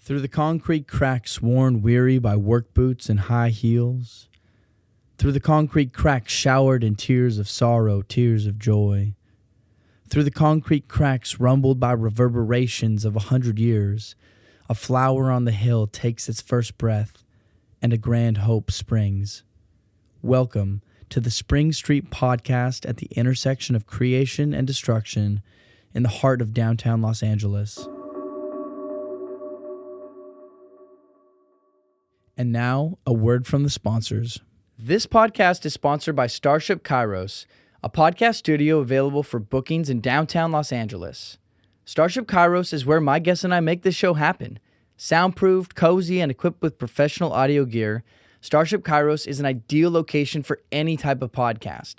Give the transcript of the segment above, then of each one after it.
Through the concrete cracks worn weary by work boots and high heels. Through the concrete cracks showered in tears of sorrow, tears of joy. Through the concrete cracks rumbled by reverberations of 100 years, a flower on the hill takes its first breath, and a grand hope springs. Welcome to the Spring Street podcast at the intersection of creation and destruction in the heart of downtown Los Angeles. And now, a word from the sponsors. This podcast is sponsored by Starship Kairos, a podcast studio available for bookings in downtown Los Angeles. Starship Kairos is where my guests and I make this show happen. Soundproofed, cozy, and equipped with professional audio gear, Starship Kairos is an ideal location for any type of podcast.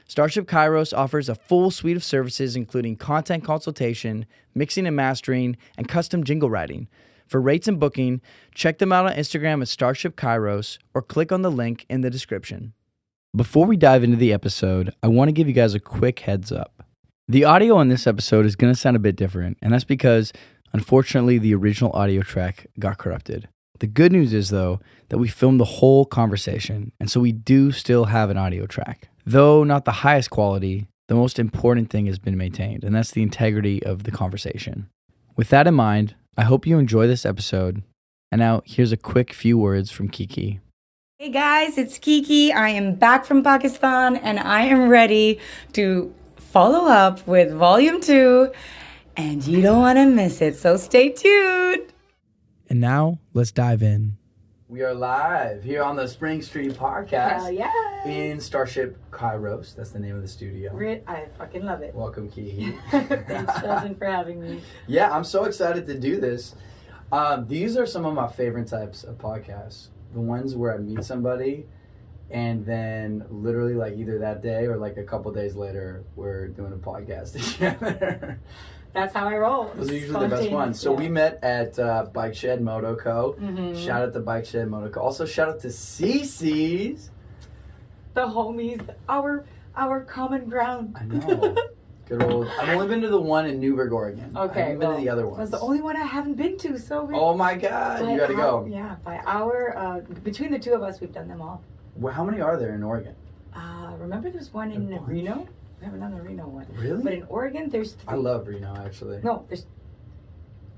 Starship Kairos offers a full suite of services including content consultation, mixing and mastering, and custom jingle writing. For rates and booking, check them out on Instagram at Starship Kairos or click on the link in the description. Before we dive into the episode, I want to give you guys a quick heads up. The audio on this episode is going to sound a bit different, and that's because, unfortunately, the original audio track got corrupted. The good news is, though, that we filmed the whole conversation, and so we do still have an audio track. Though not the highest quality, the most important thing has been maintained, and that's the integrity of the conversation. With that in mind, I hope you enjoy this episode. And now, here's a quick few words from Kiki. Hey guys, it's Kiki. I am back from Pakistan and I am ready to follow up with Volume 2. And you don't want to miss it, so stay tuned. And now, let's dive in. We are live here on the Spring Street podcast. Hell yeah. In Starship Kairos. That's the name of the studio. I fucking love it. Welcome, Kiki. Thanks, Sheldon, for having me. Yeah, I'm so excited to do this. These are some of my favorite types of podcasts. The ones where I meet somebody and then literally like either that day or like a couple days later, we're doing a podcast together. That's how I roll. Those are usually the best ones. So we met at Bike Shed Moto Co. Mm-hmm. Shout out to Bike Shed Moto Co. Also shout out to CC's. The homies, our common ground. I know. Good old. I've only been to the one in Newburgh, Oregon. Okay, I haven't been to the other ones. That's the only one I haven't been to. So oh my God, you gotta go. Yeah, by our between the two of us, we've done them all. Well, how many are there in Oregon? Remember there's one in Reno? We haven't done the Reno one. Really? But in Oregon, there's 3. I love Reno, actually. No, there's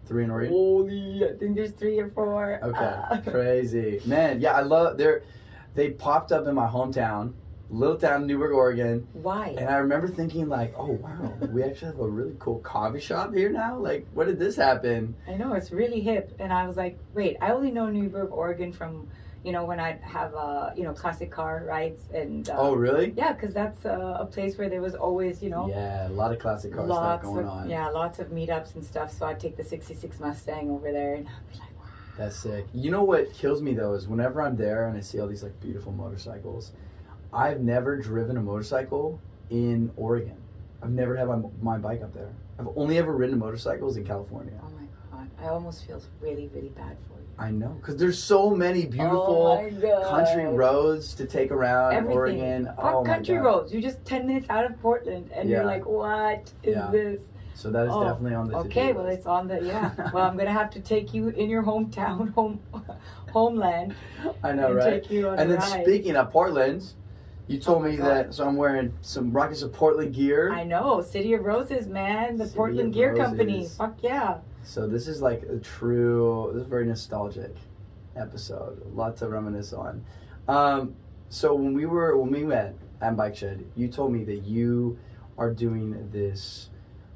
3 in Oregon? holy. I think there's 3 or 4. Okay, crazy. Man, yeah, I love, they popped up in my hometown, little town, Newburgh, Oregon. Why? And I remember thinking like, oh wow, we actually have a really cool coffee shop here now? Like, when did this happen? I know, it's really hip. And I was like, wait, I only know Newburgh, Oregon from, when I'd have, classic car rides. And oh, really? Yeah, because that's a place where there was always, Yeah, a lot of classic car stuff going on. Yeah, lots of meetups and stuff. So I'd take the 66 Mustang over there and I'd be like, wow. That's sick. You know what kills me though is whenever I'm there and I see all these like beautiful motorcycles, I've never driven a motorcycle in Oregon. I've never had my bike up there. I've only ever ridden motorcycles in California. Oh my God. I almost feel really, really bad for you. I know, because there's so many beautiful country roads to take around in Oregon. Fuck country roads. You're just 10 minutes out of Portland and you're like, what is this? So that is definitely on the okay, well, it's on the, well, I'm going to have to take you in your hometown, homeland. I know, right? Take you on and a then ride. Speaking of Portland, you told me that, so I'm wearing some Rockets of Portland gear. I know, City of Roses, man, the Portland Gear Company. Fuck yeah. So this is like this is a very nostalgic episode. A lot to reminisce on. So when we met at Bike Shed, you told me that you are doing this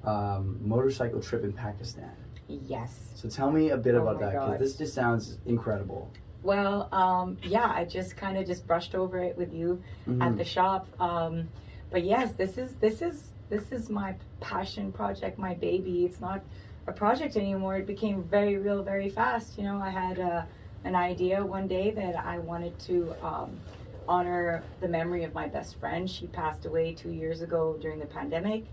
motorcycle trip in Pakistan. Yes. So tell me a bit about that, God. because this just sounds incredible. Well, I just kind of brushed over it with you at the shop. But yes, this is my passion project, my baby. It's not a project anymore. It became very real, very fast. I had an idea one day that I wanted to honor the memory of my best friend. She passed away 2 years ago during the pandemic,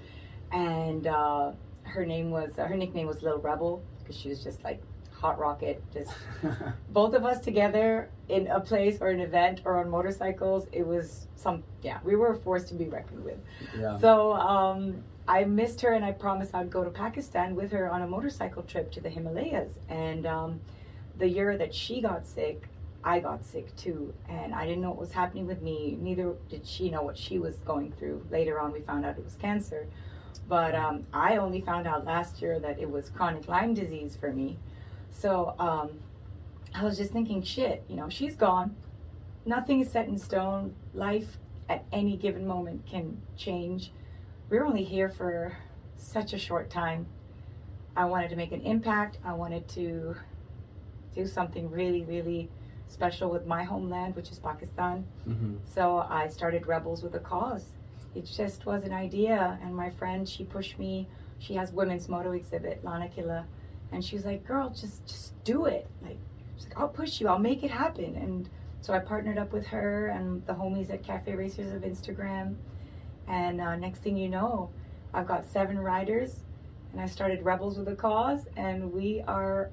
and her nickname was Little Rebel because she was just like hot rocket, just both of us together in a place or an event or on motorcycles. It was we were a force to be reckoned with. Yeah. So I missed her and I promised I'd go to Pakistan with her on a motorcycle trip to the Himalayas. And the year that she got sick, I got sick too, and I didn't know what was happening with me. Neither did she know what she was going through. Later on, we found out it was cancer. But I only found out last year that it was chronic Lyme disease for me. So I was just thinking, shit, you know, she's gone. Nothing is set in stone. Life at any given moment can change. We're only here for such a short time. I wanted to make an impact. I wanted to do something really, really special with my homeland, which is Pakistan. So I started Rebels with a Cause. It just was an idea, and my friend, she pushed me. She has women's moto exhibit, Lana Killa, and she was like, girl, just do it. Like, she's like, I'll push you, I'll make it happen. And so I partnered up with her and the homies at Cafe Racers of Instagram, and next thing you know, I've got 7 riders, and I started Rebels with a Cause, and we are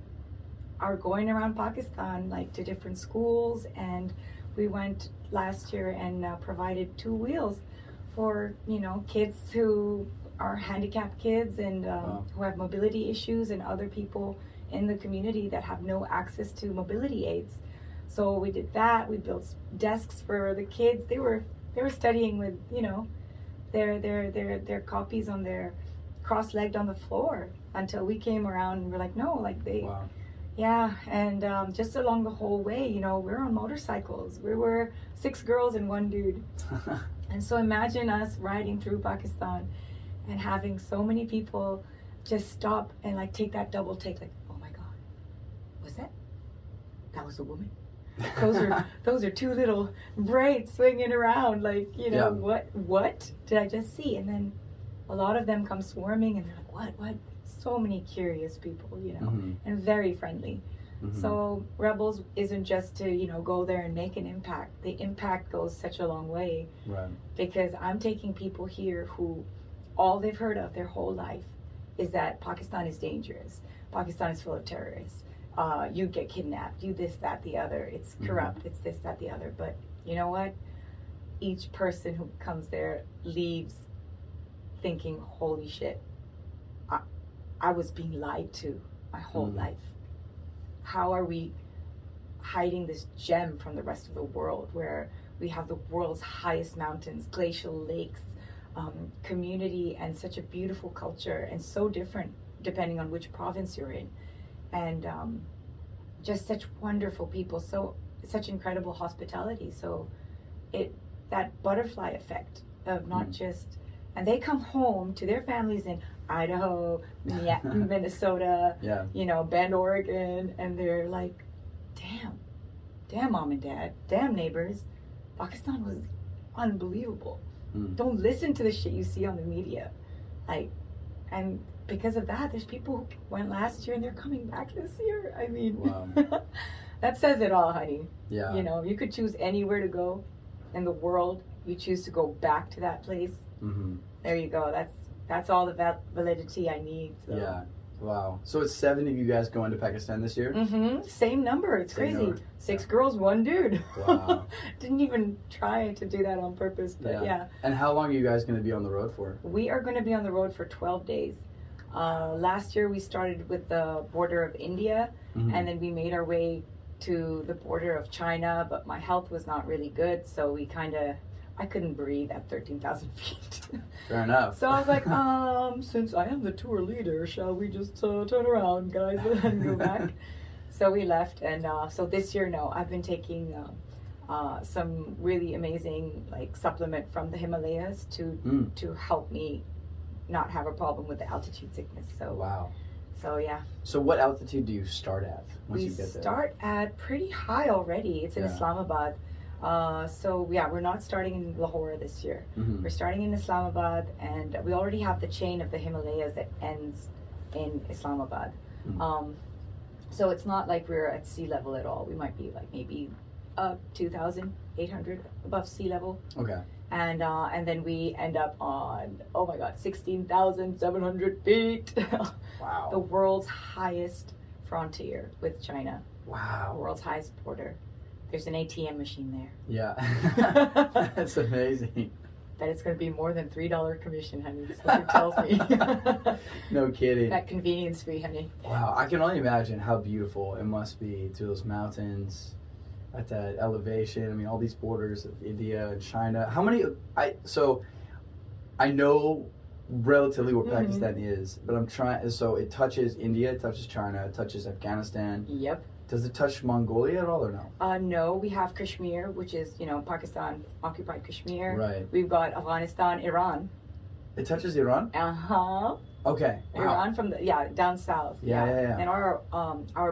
going around Pakistan, like to different schools, and we went last year and provided 2 wheels for, you know, kids who are handicapped kids and who have mobility issues, and other people in the community that have no access to mobility aids. So we did that. We built desks for the kids. They were studying with, you know, their copies on their cross-legged on the floor until we came around and we're like, no, like they. Wow. Yeah, and just along the whole way, you know, we're on motorcycles. We were 6 girls and 1 dude. And so imagine us riding through Pakistan and having so many people just stop and like take that double take, like, oh my God, was that was a woman? Those are 2 little braids swinging around, like, you know, what did I just see? And then a lot of them come swarming and they're like, what? So many curious people, you know, and very friendly. So Rebels isn't just to, you know, go there and make an impact. The impact goes such a long way, right? Because I'm taking people here who all they've heard of their whole life is that Pakistan is dangerous. Pakistan is full of terrorists. You get kidnapped. You this, that, the other. It's corrupt. It's this, that, the other. But you know what? Each person who comes there leaves thinking, holy shit, I was being lied to my whole life. How are we hiding this gem from the rest of the world, where we have the world's highest mountains, glacial lakes, community, and such a beautiful culture, and so different depending on which province you're in, and just such wonderful people, such incredible hospitality. So that butterfly effect of not just, and they come home to their families in Idaho, Minnesota, you know, Bend, Oregon, and they're like, damn mom and dad, damn neighbors, Pakistan was unbelievable. Don't listen to the shit you see on the media. Like, and because of that, there's people who went last year and they're coming back this year. I mean, wow. That says it all, honey. Yeah. You know, you could choose anywhere to go in the world. You choose to go back to that place. There you go. That's all the validity I need. So. Yeah. Wow. So it's 7 of you guys going to Pakistan this year? Same number. It's crazy. Number. 6 girls, 1 dude. Wow. Didn't even try to do that on purpose, but yeah. And how long are you guys going to be on the road for? We are going to be on the road for 12 days. Last year we started with the border of India, and then we made our way to the border of China, but my health was not really good, so I couldn't breathe at 13,000 feet. Fair enough. So I was like, since I am the tour leader, shall we just turn around, guys, and go back? So we left, and so this year, no, I've been taking some really amazing supplement from the Himalayas to help me not have a problem with the altitude sickness. So wow. So yeah. So what altitude do you start at once you get there? We start at pretty high already. It's in Islamabad. So yeah, we're not starting in Lahore this year. We're starting in Islamabad, and we already have the chain of the Himalayas that ends in Islamabad. So it's not like we're at sea level at all. We might be maybe 2,800 above sea level. Okay. And then we end up on 16,700 feet. Wow. The world's highest frontier with China. Wow. The world's highest border. There's an ATM machine there. Yeah. That's amazing. that it's going to be more than $3 commission, honey. So it tells me. No kidding. That convenience fee, honey. Wow, I can only imagine how beautiful it must be through those mountains at that elevation. I mean, all these borders of India and China. How many? I know relatively what Pakistan is, but I'm trying. So it touches India, it touches China, it touches Afghanistan. Yep. Does it touch Mongolia at all or no? No, we have Kashmir, which is, Pakistan occupied Kashmir. Right. We've got Afghanistan, Iran. It touches Iran? Uh-huh. Okay. Wow. Iran from down south. Yeah. And our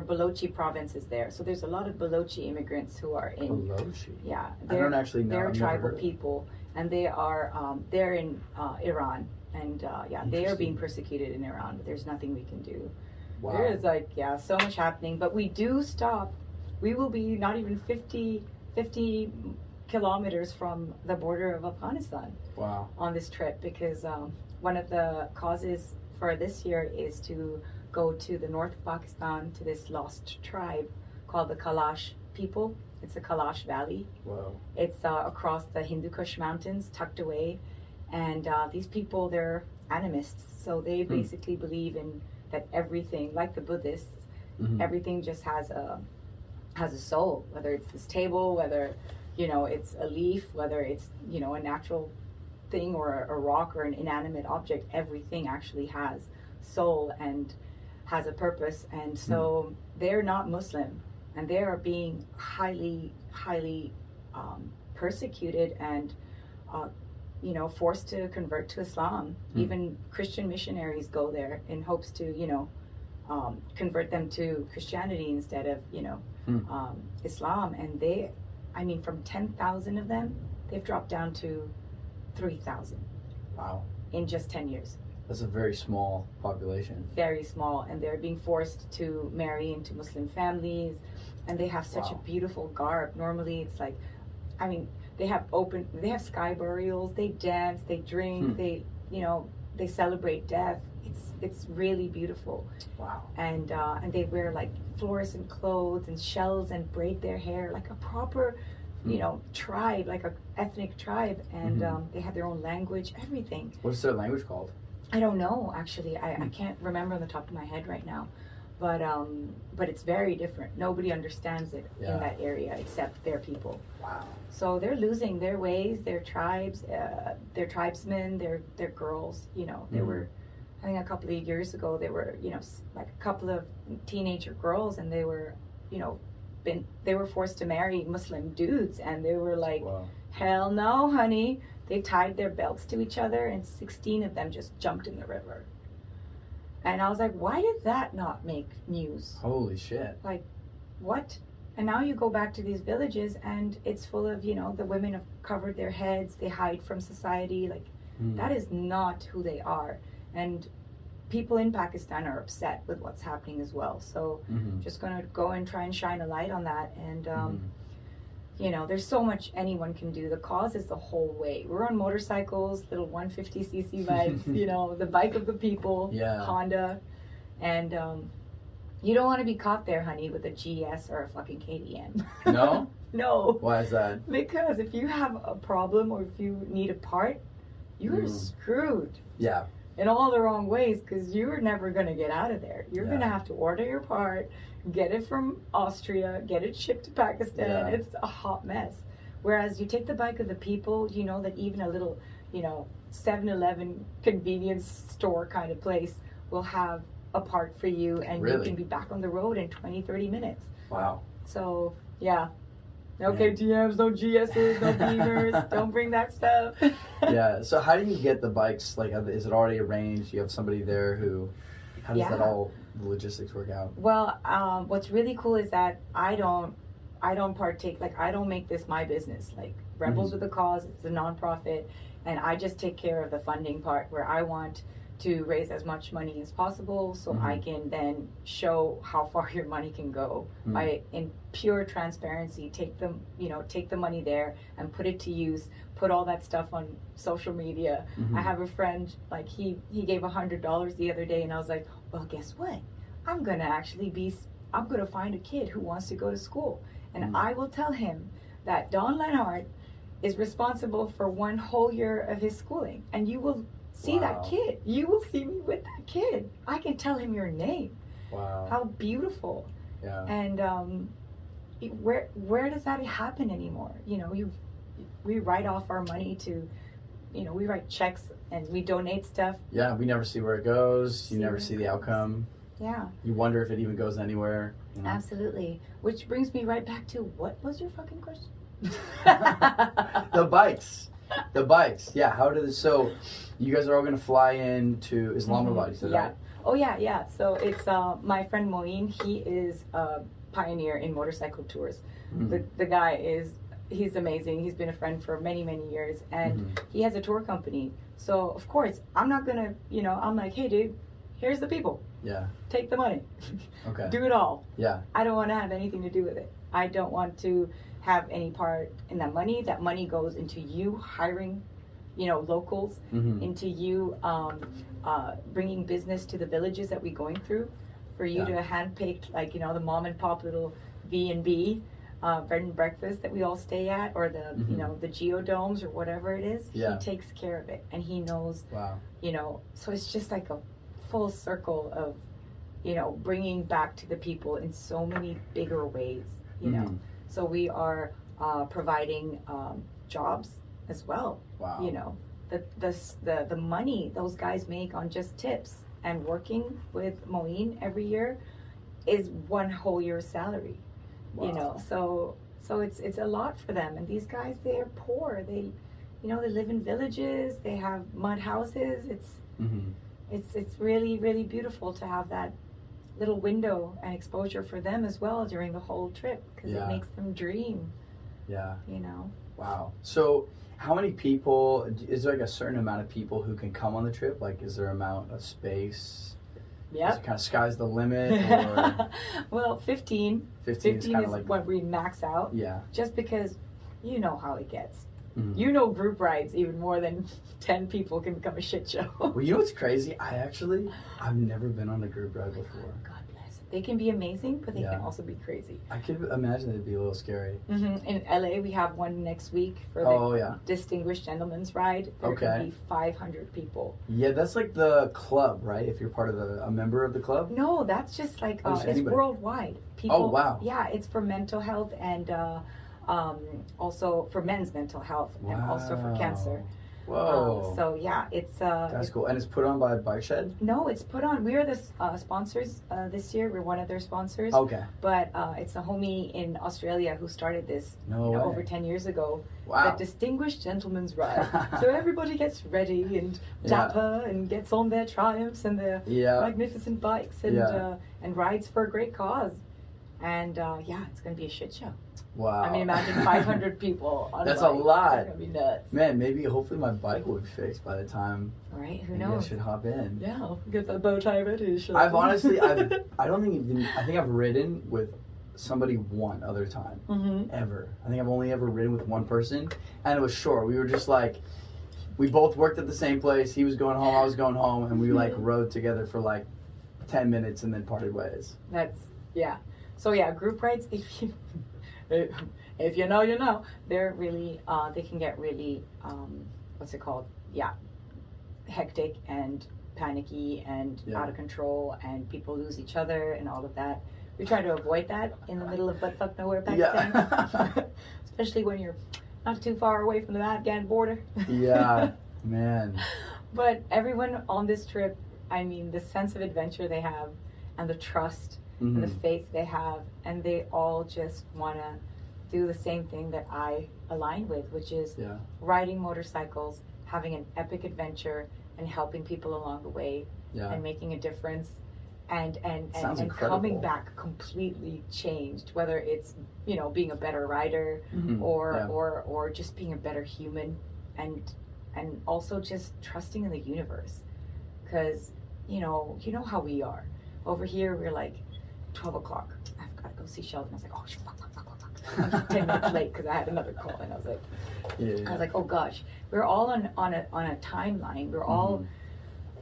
Balochi province is there. So there's a lot of Balochi immigrants who are in. Balochi? Yeah. I don't actually know. They're I've tribal never people, and they are they're in Iran, and they are being persecuted in Iran. But there's nothing we can do. Wow. There is so much happening, but we do stop. We will be not even 50 kilometers from the border of Afghanistan. Wow. On this trip, because one of the causes for this year is to go to the north of Pakistan to this lost tribe called the Kalash people. It's the Kalash Valley. Wow. It's across the Hindu Kush Mountains, tucked away, and these people, they're animists, so they basically believe in that everything, like the Buddhists, everything just has a soul. Whether it's this table, whether it's a leaf, whether it's a natural thing or a rock or an inanimate object, everything actually has soul and has a purpose. And so they're not Muslim, and they are being highly persecuted and forced to convert to Islam. Even Christian missionaries go there in hopes to convert them to Christianity instead of Islam. And from 10,000 of them, they've dropped down to 3,000. Wow. In just 10 years. That's a very small population. Very small, and they're being forced to marry into Muslim families, and they have such a beautiful garb. Normally it's like, they have sky burials, they dance, they drink, they celebrate death. It's really beautiful. Wow. And they wear like fluorescent clothes and shells and braid their hair like a proper tribe, like a ethnic tribe, and they have their own language, everything. What's their language called? I don't know, actually. I can't remember on the top of my head right now, but it's very different. Nobody understands it in that area except their people. Wow. So they're losing their ways, their tribes, their tribesmen, their girls. There were, I think a couple of years ago, there were like a couple of teenager girls, and they were they were forced to marry Muslim dudes, and they were like, hell no, honey. They tied their belts to each other, and 16 of them just jumped in the river. And I was like, why did that not make news? Holy shit. Like, what? And now you go back to these villages, and it's full of, the women have covered their heads, they hide from society. Like, that is not who they are. And people in Pakistan are upset with what's happening as well. So just going to go and try and shine a light on that. And, there's so much anyone can do. The cause is the whole way. We're on motorcycles, little 150cc bikes, the bike of the people, Honda. And you don't want to be caught there, honey, with a GS or a fucking KTM. No? No. Why is that? Because if you have a problem or if you need a part, you're screwed. Yeah. In all the wrong ways, because you're never going to get out of there. You're going to have to order your part, get it from Austria, get it shipped to Pakistan. Yeah. It's a hot mess. Whereas you take the bike of the people, that even a little, 7-Eleven convenience store kind of place will have a part for you, and you can be back on the road in 20-30 minutes. Wow. So, yeah. No KTMs, no GSs, no Beamers. Don't bring that stuff. Yeah. So how do you get the bikes? Like, is it already arranged? You have somebody there who... How does that all, the logistics work out? Well, what's really cool is that I don't partake, like, I don't make this my business. Like, Rebels with a Cause, it's a nonprofit, and I just take care of the funding part, where I want to raise as much money as possible, so I can then show how far your money can go by, in pure transparency, take the money there and put it to use, put all that stuff on social media. I have a friend, like, he gave $100 the other day, and I was like, well, guess what? I'm gonna find a kid who wants to go to school, and I will tell him that Don Lenhart is responsible for 1 whole year of his schooling. And you will see that kid. You will see me with that kid. I can tell him your name. Wow. How beautiful. Yeah. And where does that happen anymore? You know, we write off our money to, you know, we write checks and we donate stuff. Yeah, we never see where it goes. You never see the outcome. Yeah. You wonder if it even goes anywhere. You know? Absolutely. Which brings me right back to, what was your fucking question? The bikes. Yeah, how did it, so you guys are all going to fly into Islamabad, you said, yeah. right? Oh, yeah. So it's my friend Moeen. He is a pioneer in motorcycle tours. The guy he's amazing. He's been a friend for many, many years, and he has a tour company. So, of course, I'm not going to, you know, I'm like, hey, dude, here's the people. Yeah. Take the money. Okay. Do it all. Yeah. I don't want to have anything to do with it. I don't want to have any part in that money. That money goes into you hiring, you know, locals, into you bringing business to the villages that we're going through, for you to handpick, like, you know, the mom and pop little B&B, bed and breakfast that we all stay at, or the, you know, the geodomes or whatever it is. Yeah. He takes care of it, and he knows, Wow. you know, so it's just like a full circle of, you know, bringing back to the people in so many bigger ways, you know. So we are providing jobs as well. Wow. You know, the money those guys make on just tips and working with Moeen every year is 1 whole year's salary. Wow. You know, so it's a lot for them. And these guys, they are poor. They, you know, they live in villages. They have mud houses. It's really, really beautiful to have that little window and exposure for them as well during the whole trip, because it makes them dream. Yeah. You know. Wow. So how many people, is there like a certain amount of people who can come on the trip? Like, is there amount of space? Yeah. Is it kind of sky's the limit? Or? Well, 15. 15 is kind of is like what we max out. Yeah. Just because you know how it gets. You know, group rides, even more than 10 people, can become a shit show. Well, you know what's crazy? I've never been on a group ride before. God bless. They can be amazing, but they can also be crazy. I could imagine it'd be a little scary. In LA, we have one next week for the Distinguished Gentleman's Ride. There can be 500 people. Yeah, that's like the club, right? If you're part of a member of the club? No, that's just like, it's anybody. Worldwide. People, oh, wow. Yeah, it's for mental health and also for men's mental health and also for cancer. Whoa. So yeah, that's cool. And it's put on by Bike Shed? No, it's put on. We are the sponsors this year. We're one of their sponsors. Okay. But it's a homie in Australia who started this over 10 years ago. Wow. The Distinguished Gentleman's Ride. So everybody gets ready and dapper and gets on their Triumphs and their magnificent bikes and rides for a great cause. And it's going to be a shit show. Wow. I mean, imagine 500 people on That's a bike. a lot. It's going to be nuts. Man, hopefully my bike will be fixed by the time. Right, who maybe knows? I should hop in. Yeah, get that bow tie ready. I've honestly, I think I've ridden with somebody one other time. Ever. I think I've only ever ridden with one person. And it was short. We were just like, we both worked at the same place. He was going home, I was going home. And we like rode together for like 10 minutes and then parted ways. So group rides, if you know, you know. They're really, they can get really, hectic and panicky and out of control, and people lose each other and all of that. We try to avoid that in the middle of buttfuck nowhere Pakistan, especially when you're not too far away from the Afghan border. Yeah, man. But everyone on this trip, I mean, the sense of adventure they have and the trust and the faith they have, and they all just want to do the same thing that I align with, which is riding motorcycles, having an epic adventure, and helping people along the way, and making a difference, and coming back completely changed, whether it's, you know, being a better rider or just being a better human, and also just trusting in the universe, because you know how we are over here. We're like 12 o'clock. I've got to go see Sheldon. I was like, oh, fuck. I'm 10 minutes late because I had another call, and I was like, oh gosh. We're all on a timeline. We're all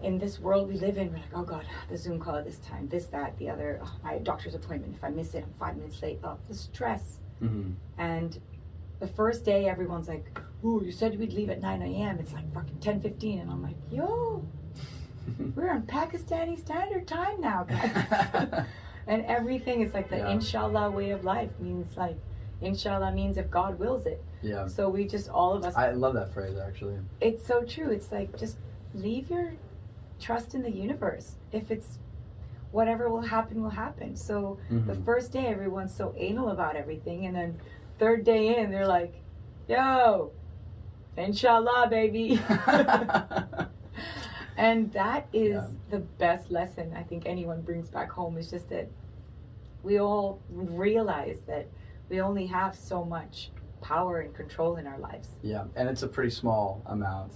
in this world we live in. We're like, oh god, the Zoom call at this time, this, that, the other. Oh, my doctor's appointment. If I miss it, I'm 5 minutes late. Oh, the stress. And the first day, everyone's like, ooh, you said we'd leave at 9 a.m. It's like fucking 10:15. And I'm like, yo, we're on Pakistani Standard Time now, guys. And everything is like the inshallah way of life means like, inshallah means if God wills it. Yeah. So we just, all of us. I love that phrase, actually. It's so true. It's like, just leave your trust in the universe. If it's whatever will happen, will happen. So the first day, everyone's so anal about everything. And then third day in, they're like, yo, inshallah, baby. And that is the best lesson I think anyone brings back home. Is just that we all realize that we only have so much power and control in our lives. Yeah, and it's a pretty small amount.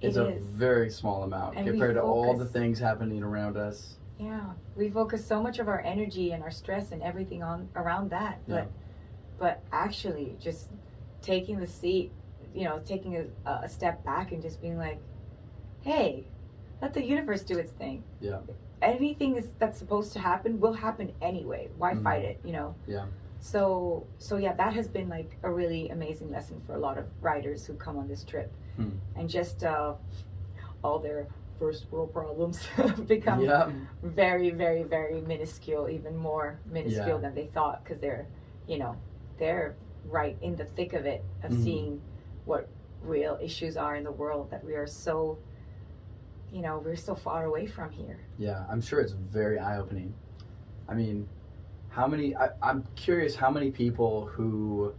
It's a very small amount and compared to all the things happening around us. Yeah, we focus so much of our energy and our stress and everything on around that. But actually, just taking the seat, taking a step back and just being like, hey, let the universe do its thing. Yeah. Anything that's supposed to happen will happen anyway. Why fight it, Yeah. So yeah, that has been like a really amazing lesson for a lot of riders who come on this trip. And just all their first world problems become very, very, very minuscule, even more minuscule than they thought, because they're right in the thick of it, of seeing what real issues are in the world that we are so, we're so far away from here. Yeah, I'm sure it's very eye-opening. I mean, I'm curious how many people who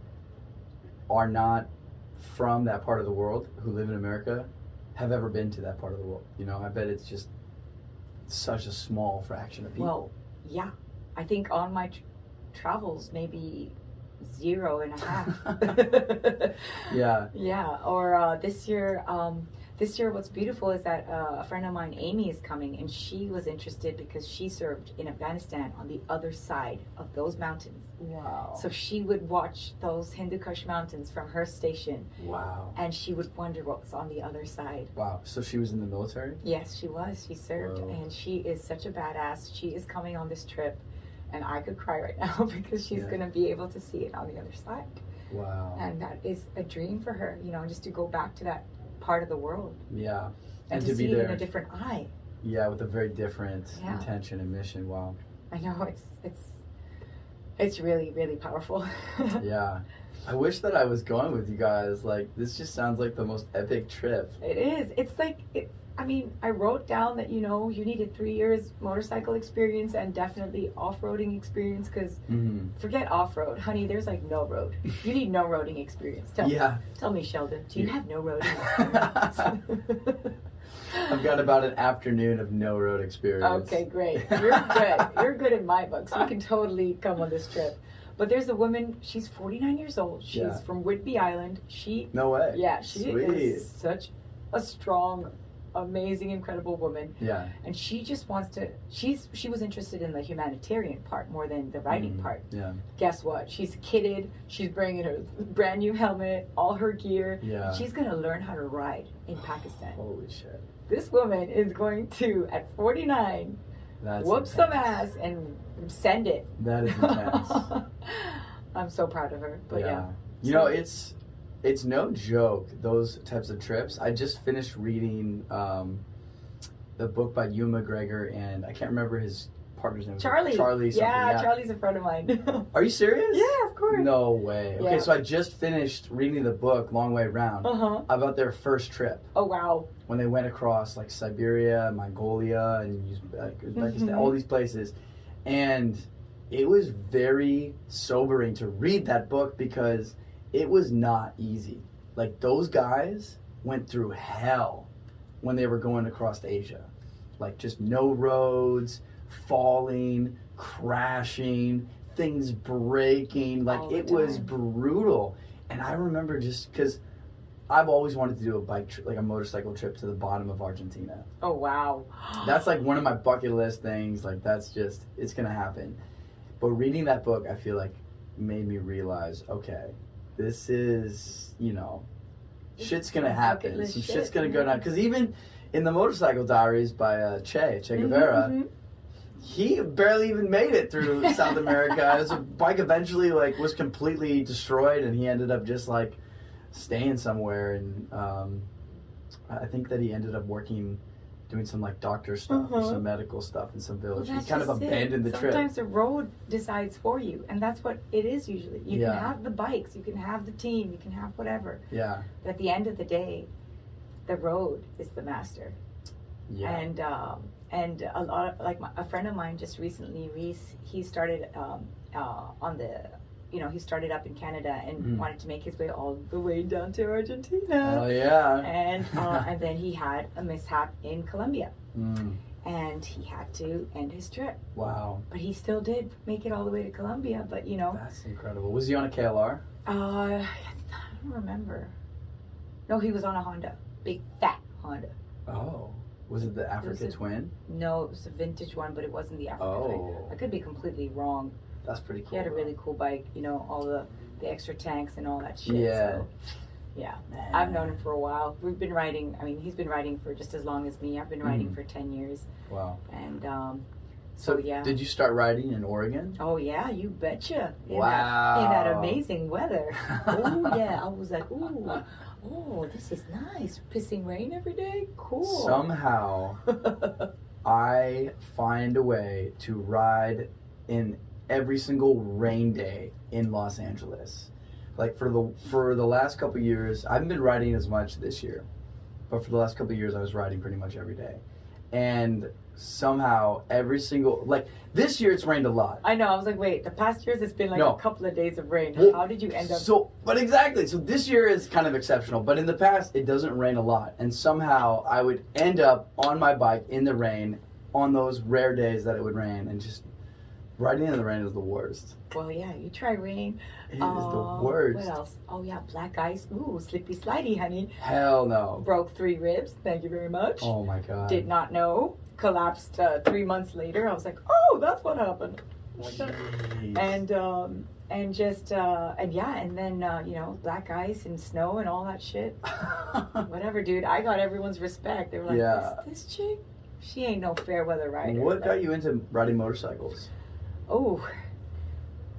are not from that part of the world, who live in America, have ever been to that part of the world. I bet it's just such a small fraction of people. Well, yeah. I think on my travels, maybe 0.5. Yeah. Yeah. Or this year, what's beautiful is that a friend of mine, Amy, is coming, and she was interested because she served in Afghanistan on the other side of those mountains. Wow. So she would watch those Hindu Kush mountains from her station. Wow. And she would wonder what was on the other side. Wow. So she was in the military? Yes, she was. She served. Whoa. And she is such a badass. She is coming on this trip. And I could cry right now because she's going to be able to see it on the other side. Wow. And that is a dream for her, just to go back to that part of the world. Yeah. And to be see there it in a different eye. Yeah, with a very different intention and mission. Wow. I know, it's really, really powerful. Yeah. I wish that I was going with you guys. Like, this just sounds like the most epic trip. It is. It's like, I wrote down that, you needed 3 years motorcycle experience and definitely off-roading experience, because forget off-road. Honey, there's like no road. You need no roading experience. Tell me, Sheldon, do you have no roading experience? I've got about an afternoon of no road experience. Okay, great. You're good. You're good in my book, so you can totally come on this trip. But there's a woman, she's 49 years old. She's from Whidbey Island. No way. Yeah, she is such a strong, amazing, incredible woman. Yeah. And she just wants to, she was interested in the humanitarian part more than the riding part. Yeah. Guess what? She's kitted. She's bringing her brand new helmet, all her gear. Yeah. She's going to learn how to ride in Pakistan. Holy shit. This woman is going to, at 49, whoop some ass and send it. That is intense. I'm so proud of her. But yeah. It's no joke, those types of trips. I just finished reading the book by Ewan McGregor, and I can't remember his partner's name. Charlie. Charlie something. Yeah, Charlie's a friend of mine. Are you serious? Yeah, of course. No way. Okay, so I just finished reading the book, Long Way Round, about their first trip. Oh, wow. When they went across, like, Siberia, Mongolia, and Uzbekistan, all these places. And it was very sobering to read that book because it was not easy. Like, those guys went through hell when they were going across Asia. Like, just no roads, falling, crashing, things breaking. Like, it was brutal. And I remember just because I've always wanted to do a bike trip, like a motorcycle trip to the bottom of Argentina. Oh, wow. That's like one of my bucket list things. Like, that's just, it's going to happen. But reading that book, I feel like, made me realize, okay, this is, shit's going to happen. Some shit's going to go down. Because even in the Motorcycle Diaries by Che Guevara, he barely even made it through South America. His bike eventually like was completely destroyed, and he ended up just like staying somewhere. And I think that he ended up doing some like doctor stuff, or some medical stuff in some village. Well, he kind of abandoned the trip. Sometimes the road decides for you, and that's what it is usually. You can have the bikes, you can have the team, you can have whatever. Yeah. But at the end of the day, the road is the master. Yeah. And a lot of, like a friend of mine just recently, Reese, he started he started up in Canada and wanted to make his way all the way down to Argentina. Oh yeah. And then he had a mishap in Colombia. Mm. And he had to end his trip. Wow. But he still did make it all the way to Colombia, but you know. That's incredible. Was he on a KLR? I don't remember. No, he was on a Honda. Big fat Honda. Oh. Was it the Africa Twin? No, it was a vintage one, but it wasn't the Africa Twin. I could be completely wrong. That's pretty cool. He had a really cool bike, you know, all the extra tanks and all that shit. Yeah. So, yeah. Man. I've known him for a while. We've been riding, he's been riding for just as long as me. I've been riding for 10 years. Wow. And so yeah. Did you start riding in Oregon? Oh yeah, you betcha. In Wow. that amazing weather. Oh yeah, I was like, ooh. Oh, this is nice. Pissing rain every day? Cool. Somehow, I find a way to ride in every single rain day in Los Angeles. Like for the last couple of years, I haven't been riding as much this year, but for the last couple of years, I was riding pretty much every day. And somehow, every single, like this year, it's rained a lot. I know. I was like, wait, the past years it's been like a couple of days of rain. Well, how did you end up? But exactly. So this year is kind of exceptional. But in the past, it doesn't rain a lot. And somehow I would end up on my bike in the rain on those rare days that it would rain. And just riding in the rain is the worst. Well, yeah, you try rain. It is the worst. What else? Oh, yeah, black ice. Ooh, slippy slidey, honey. Hell no. Broke 3 ribs. Thank you very much. Oh, my God. Did not know. Collapsed 3 months later. I was like, oh, that's what happened. And then you know, black ice and snow and all that shit. Whatever, dude. I got everyone's respect. They were like, this chick, she ain't no fair weather rider. What got you into riding motorcycles? Oh,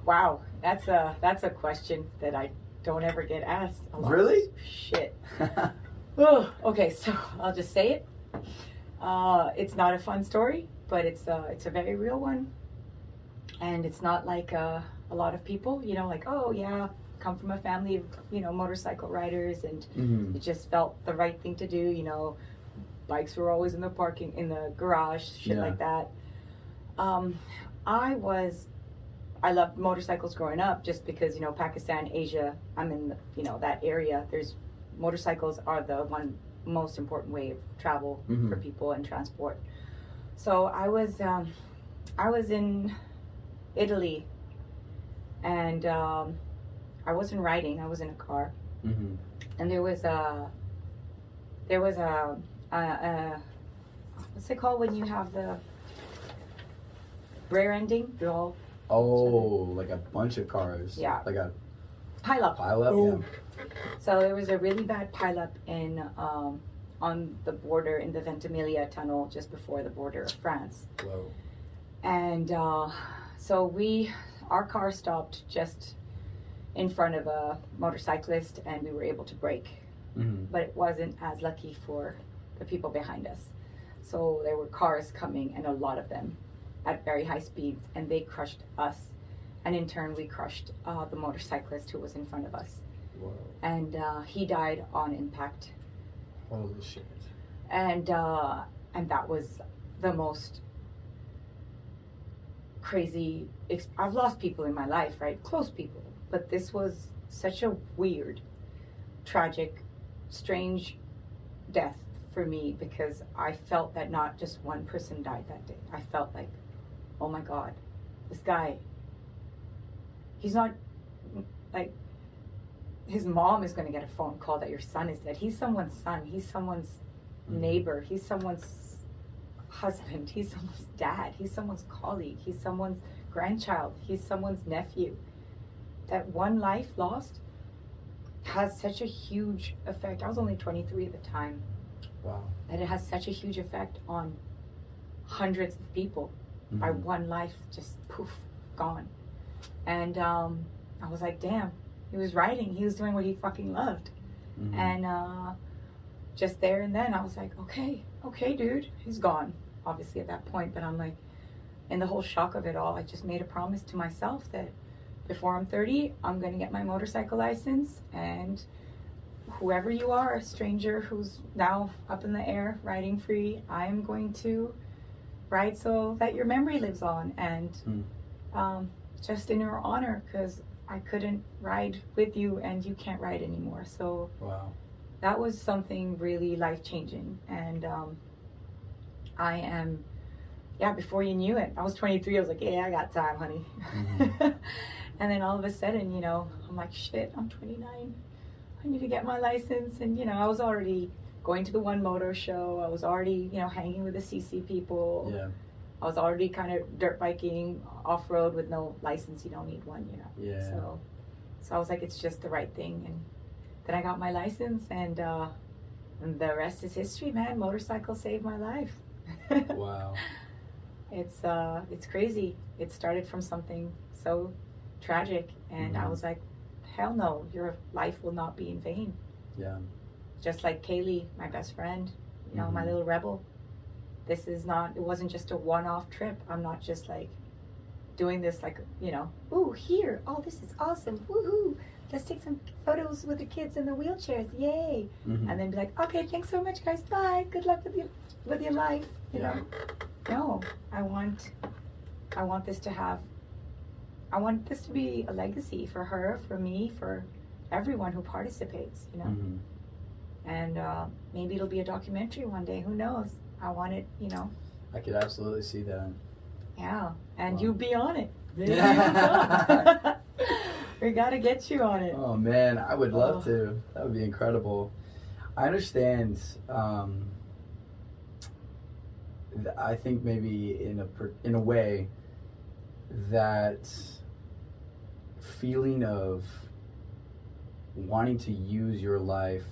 wow. That's a question that I don't ever get asked a lot. Really? Shit. Oh, okay, so I'll just say it. It's not a fun story, but it's a very real one. And it's not like a lot of people, you know, like, oh yeah, come from a family of, you know, motorcycle riders, and it just felt the right thing to do, you know. Bikes were always in the garage, shit like that. I loved motorcycles growing up just because, you know, Pakistan, Asia, I'm in, you know, that area. Motorcycles are the one most important way of travel for people and transport. So I was in Italy, and I wasn't riding. I was in a car, and there was a what's it called when you have the rear ending? You're all like a bunch of cars. Yeah. Like a pileup. Yeah. So there was a really bad pileup in on the border in the Ventimiglia tunnel just before the border of France. Whoa. And so our car stopped just in front of a motorcyclist, and we were able to brake. But it wasn't as lucky for the people behind us. So there were cars coming, and a lot of them at very high speeds, and they crushed us. And in turn, we crushed the motorcyclist who was in front of us. Whoa. And he died on impact. Holy shit. And that was the most crazy. I've lost people in my life, right? Close people. But this was such a weird, tragic, strange death for me, because I felt that not just one person died that day. I felt like, oh my God, this guy, he's not, like, his mom is going to get a phone call that your son is dead. He's someone's son. He's someone's neighbor. He's someone's husband. He's someone's dad. He's someone's colleague. He's someone's grandchild. He's someone's nephew. That one life lost has such a huge effect. I was only 23 at the time. Wow. And it has such a huge effect on hundreds of people. by one life, just poof, gone. And I was like, damn, he was writing. He was doing what he fucking loved. And just there and then I was like, okay, dude, he's gone. Obviously at that point, but I'm like, in the whole shock of it all, I just made a promise to myself that before I'm 30, I'm going to get my motorcycle license, and whoever you are, a stranger who's now up in the air riding free, I'm going to ride so that your memory lives on, and just in your honor, because I couldn't ride with you and you can't ride anymore. So that was something really life-changing. And I am, before you knew it, I was 23. I was like, yeah, I got time, honey. And then all of a sudden, I'm like, shit, I'm 29. I need to get my license. And, I was already going to the One Motor show. I was already, hanging with the CC people. Yeah. I was already kind of dirt biking off-road with no license. You don't need one, Yeah. So I was like, it's just the right thing. And then I got my license, and the rest is history, man. Motorcycle saved my life. Wow. It's crazy. It started from something so tragic, and I was like, hell no, your life will not be in vain. Yeah. Just like Kaylee, my best friend, my little rebel. It wasn't just a one-off trip. I'm not just like doing this like, ooh, here, oh, this is awesome, woohoo, let's take some photos with the kids in the wheelchairs, yay. And then be like, okay, thanks so much, guys, bye, good luck with your life, you know. No, I want this to be a legacy for her, for me, for everyone who participates, And maybe it'll be a documentary one day, who knows. I want it, I could absolutely see that. Yeah, and you be on it. Yeah. We gotta get you on it. Oh man, I would love to. That would be incredible. I understand. I think maybe in a way that feeling of wanting to use your life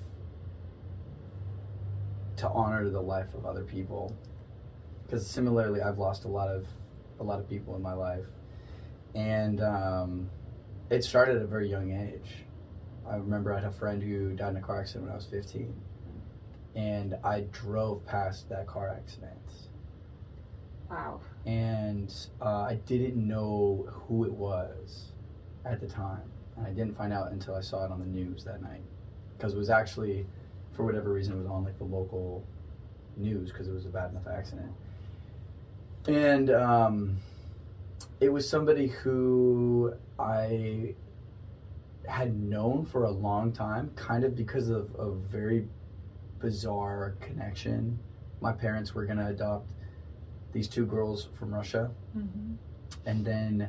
to honor the life of other people, because similarly I've lost a lot of people in my life, and it started at a very young age. I remember I had a friend who died in a car accident when I was 15, and I drove past that car accident. Wow. And I didn't know who it was at the time, and I didn't find out until I saw it on the news that night, because it was actually, for whatever reason, it was on like the local news because it was a bad enough accident. And it was somebody who I had known for a long time, kind of because of a very bizarre connection. My parents were going to adopt these two girls from Russia, and then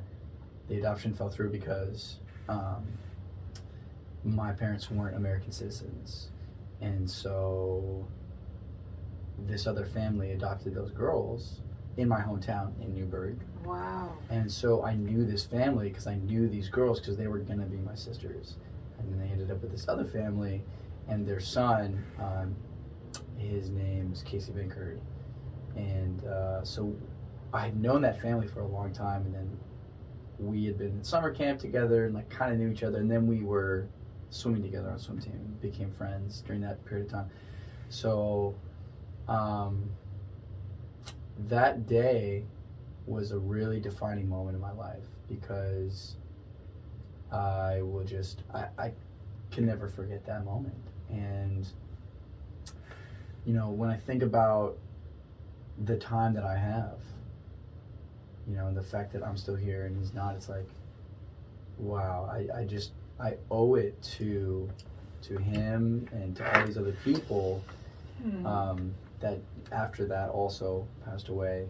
the adoption fell through because my parents weren't American citizens. And so this other family adopted those girls in my hometown in Newburgh. Wow. And so I knew this family because I knew these girls because they were going to be my sisters. And then they ended up with this other family, and their son, his name's Casey Binkard. And so I had known that family for a long time, and then we had been in summer camp together and like kind of knew each other, and then we were swimming together on a swim team, became friends during that period of time. So that day was a really defining moment in my life, because I can never forget that moment. And when I think about the time that I have, and the fact that I'm still here and he's not, it's like, wow, I owe it to him and to all these other people that after that also passed away,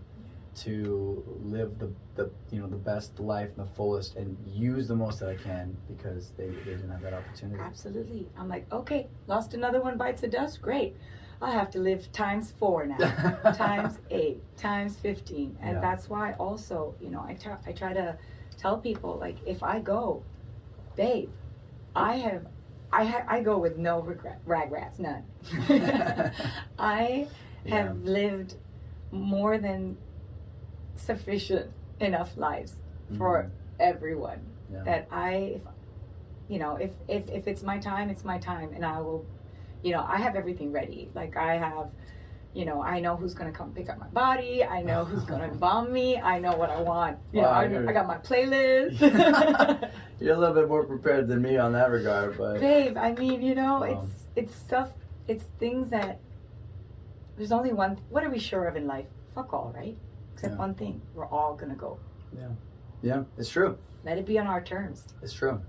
to live the best life and the fullest and use the most that I can, because they didn't have that opportunity. Absolutely. I'm like, okay, lost another one, bites the dust, great. I have to live times 4 now, times 8, times 15. And that's why also, I try to tell people, like, if I go, babe, I go with no regrets, none. I have lived more than sufficient enough lives for everyone. Yeah. That if it's my time, it's my time, and I will, I have everything ready. Like I have, I know who's gonna come pick up my body. I know who's gonna embalm me. I know what I want. I got my playlist. You're a little bit more prepared than me on that regard, but babe, I mean, it's stuff. It's things that there's only one. What are we sure of in life? Fuck all, right? Except one thing: we're all gonna go. Yeah, it's true. Let it be on our terms. It's true.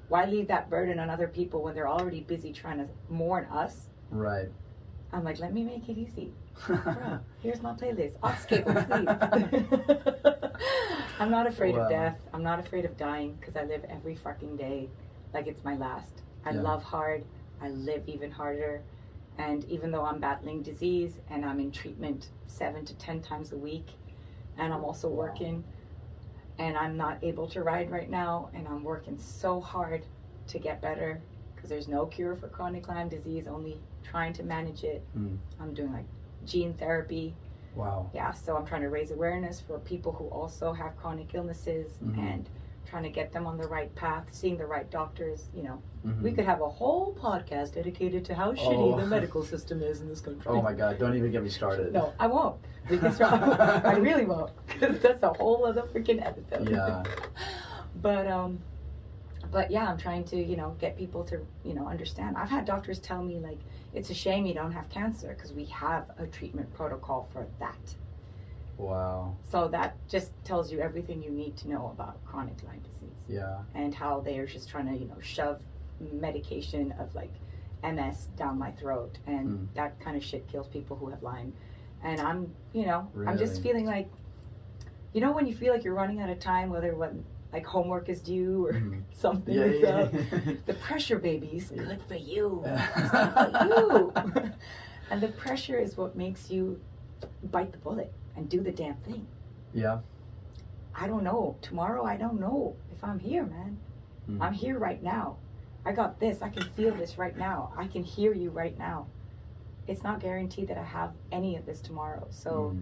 Why leave that burden on other people when they're already busy trying to mourn us? Right. I'm like, let me make it easy. Bro, here's my playlist. Aux cable, please. I'm not afraid of death. I'm not afraid of dying because I live every fucking day like it's my last. I love hard. I live even harder. And even though I'm battling disease and I'm in treatment 7 to 10 times a week, and I'm also working, and I'm not able to ride right now, and I'm working so hard to get better because there's no cure for chronic Lyme disease, only trying to manage it. I'm doing like gene therapy. Wow. Yeah, so I'm trying to raise awareness for people who also have chronic illnesses and trying to get them on the right path, seeing the right doctors. We could have a whole podcast dedicated to how shitty the medical system is in this country. Oh my God, don't even get me started. No, I won't. We can start. I really won't, because that's a whole other freaking episode. Yeah. But yeah, I'm trying to, get people to, understand. I've had doctors tell me, like, it's a shame you don't have cancer because we have a treatment protocol for that. Wow. So that just tells you everything you need to know about chronic Lyme disease. Yeah. And how they are just trying to, shove medication of like MS down my throat. And that kind of shit kills people who have Lyme. And I'm, I'm just feeling like, when you feel like you're running out of time, whether like homework is due or something is up. The pressure, baby, is good for you. It's good for you. And the pressure is what makes you bite the bullet and do the damn thing. Yeah. I don't know. Tomorrow, I don't know if I'm here, man. I'm here right now. I got this. I can feel this right now. I can hear you right now. It's not guaranteed that I have any of this tomorrow. So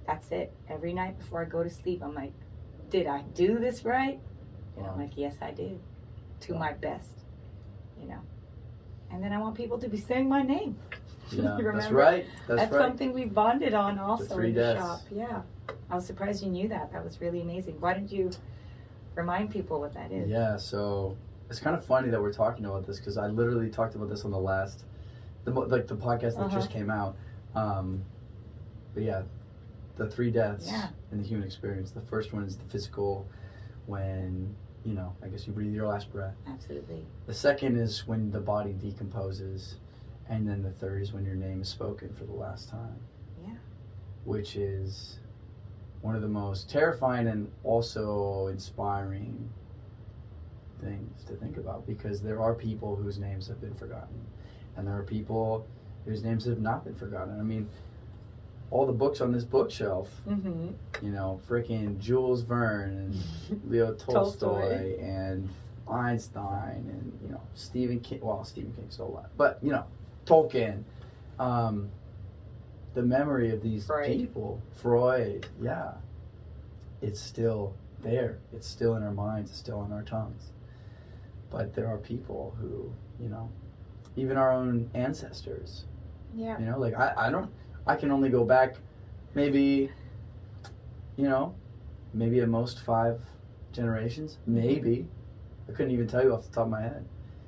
that's it. Every night before I go to sleep, I'm like, did I do this right? And I'm like, yes, I did. To my best, And then I want people to be saying my name. Yeah, You remember? that's right. That's right. something we bonded on also The 3 in the deaths. shop. Yeah. I was surprised you knew that. That was really amazing. Why didn't you remind people what that is? Yeah, so it's kind of funny that we're talking about this because I literally talked about this on the last, the podcast that just came out. But yeah, the 3 deaths in the human experience. The first one is the physical, when, I guess you breathe your last breath. Absolutely. The second is when the body decomposes. And then the third is when your name is spoken for the last time. Yeah. Which is one of the most terrifying and also inspiring things to think about, because there are people whose names have been forgotten. And there are people whose names have not been forgotten. I mean, all the books on this bookshelf, freaking Jules Verne and Leo Tolstoy and Einstein and, Stephen King. Well, Stephen King still alive. But, Tolkien. The memory of these people, Freud, it's still there. It's still in our minds. It's still on our tongues. But there are people who, even our own ancestors. Yeah. Like I can only go back maybe at most 5 generations. Maybe. I couldn't even tell you off the top of my head.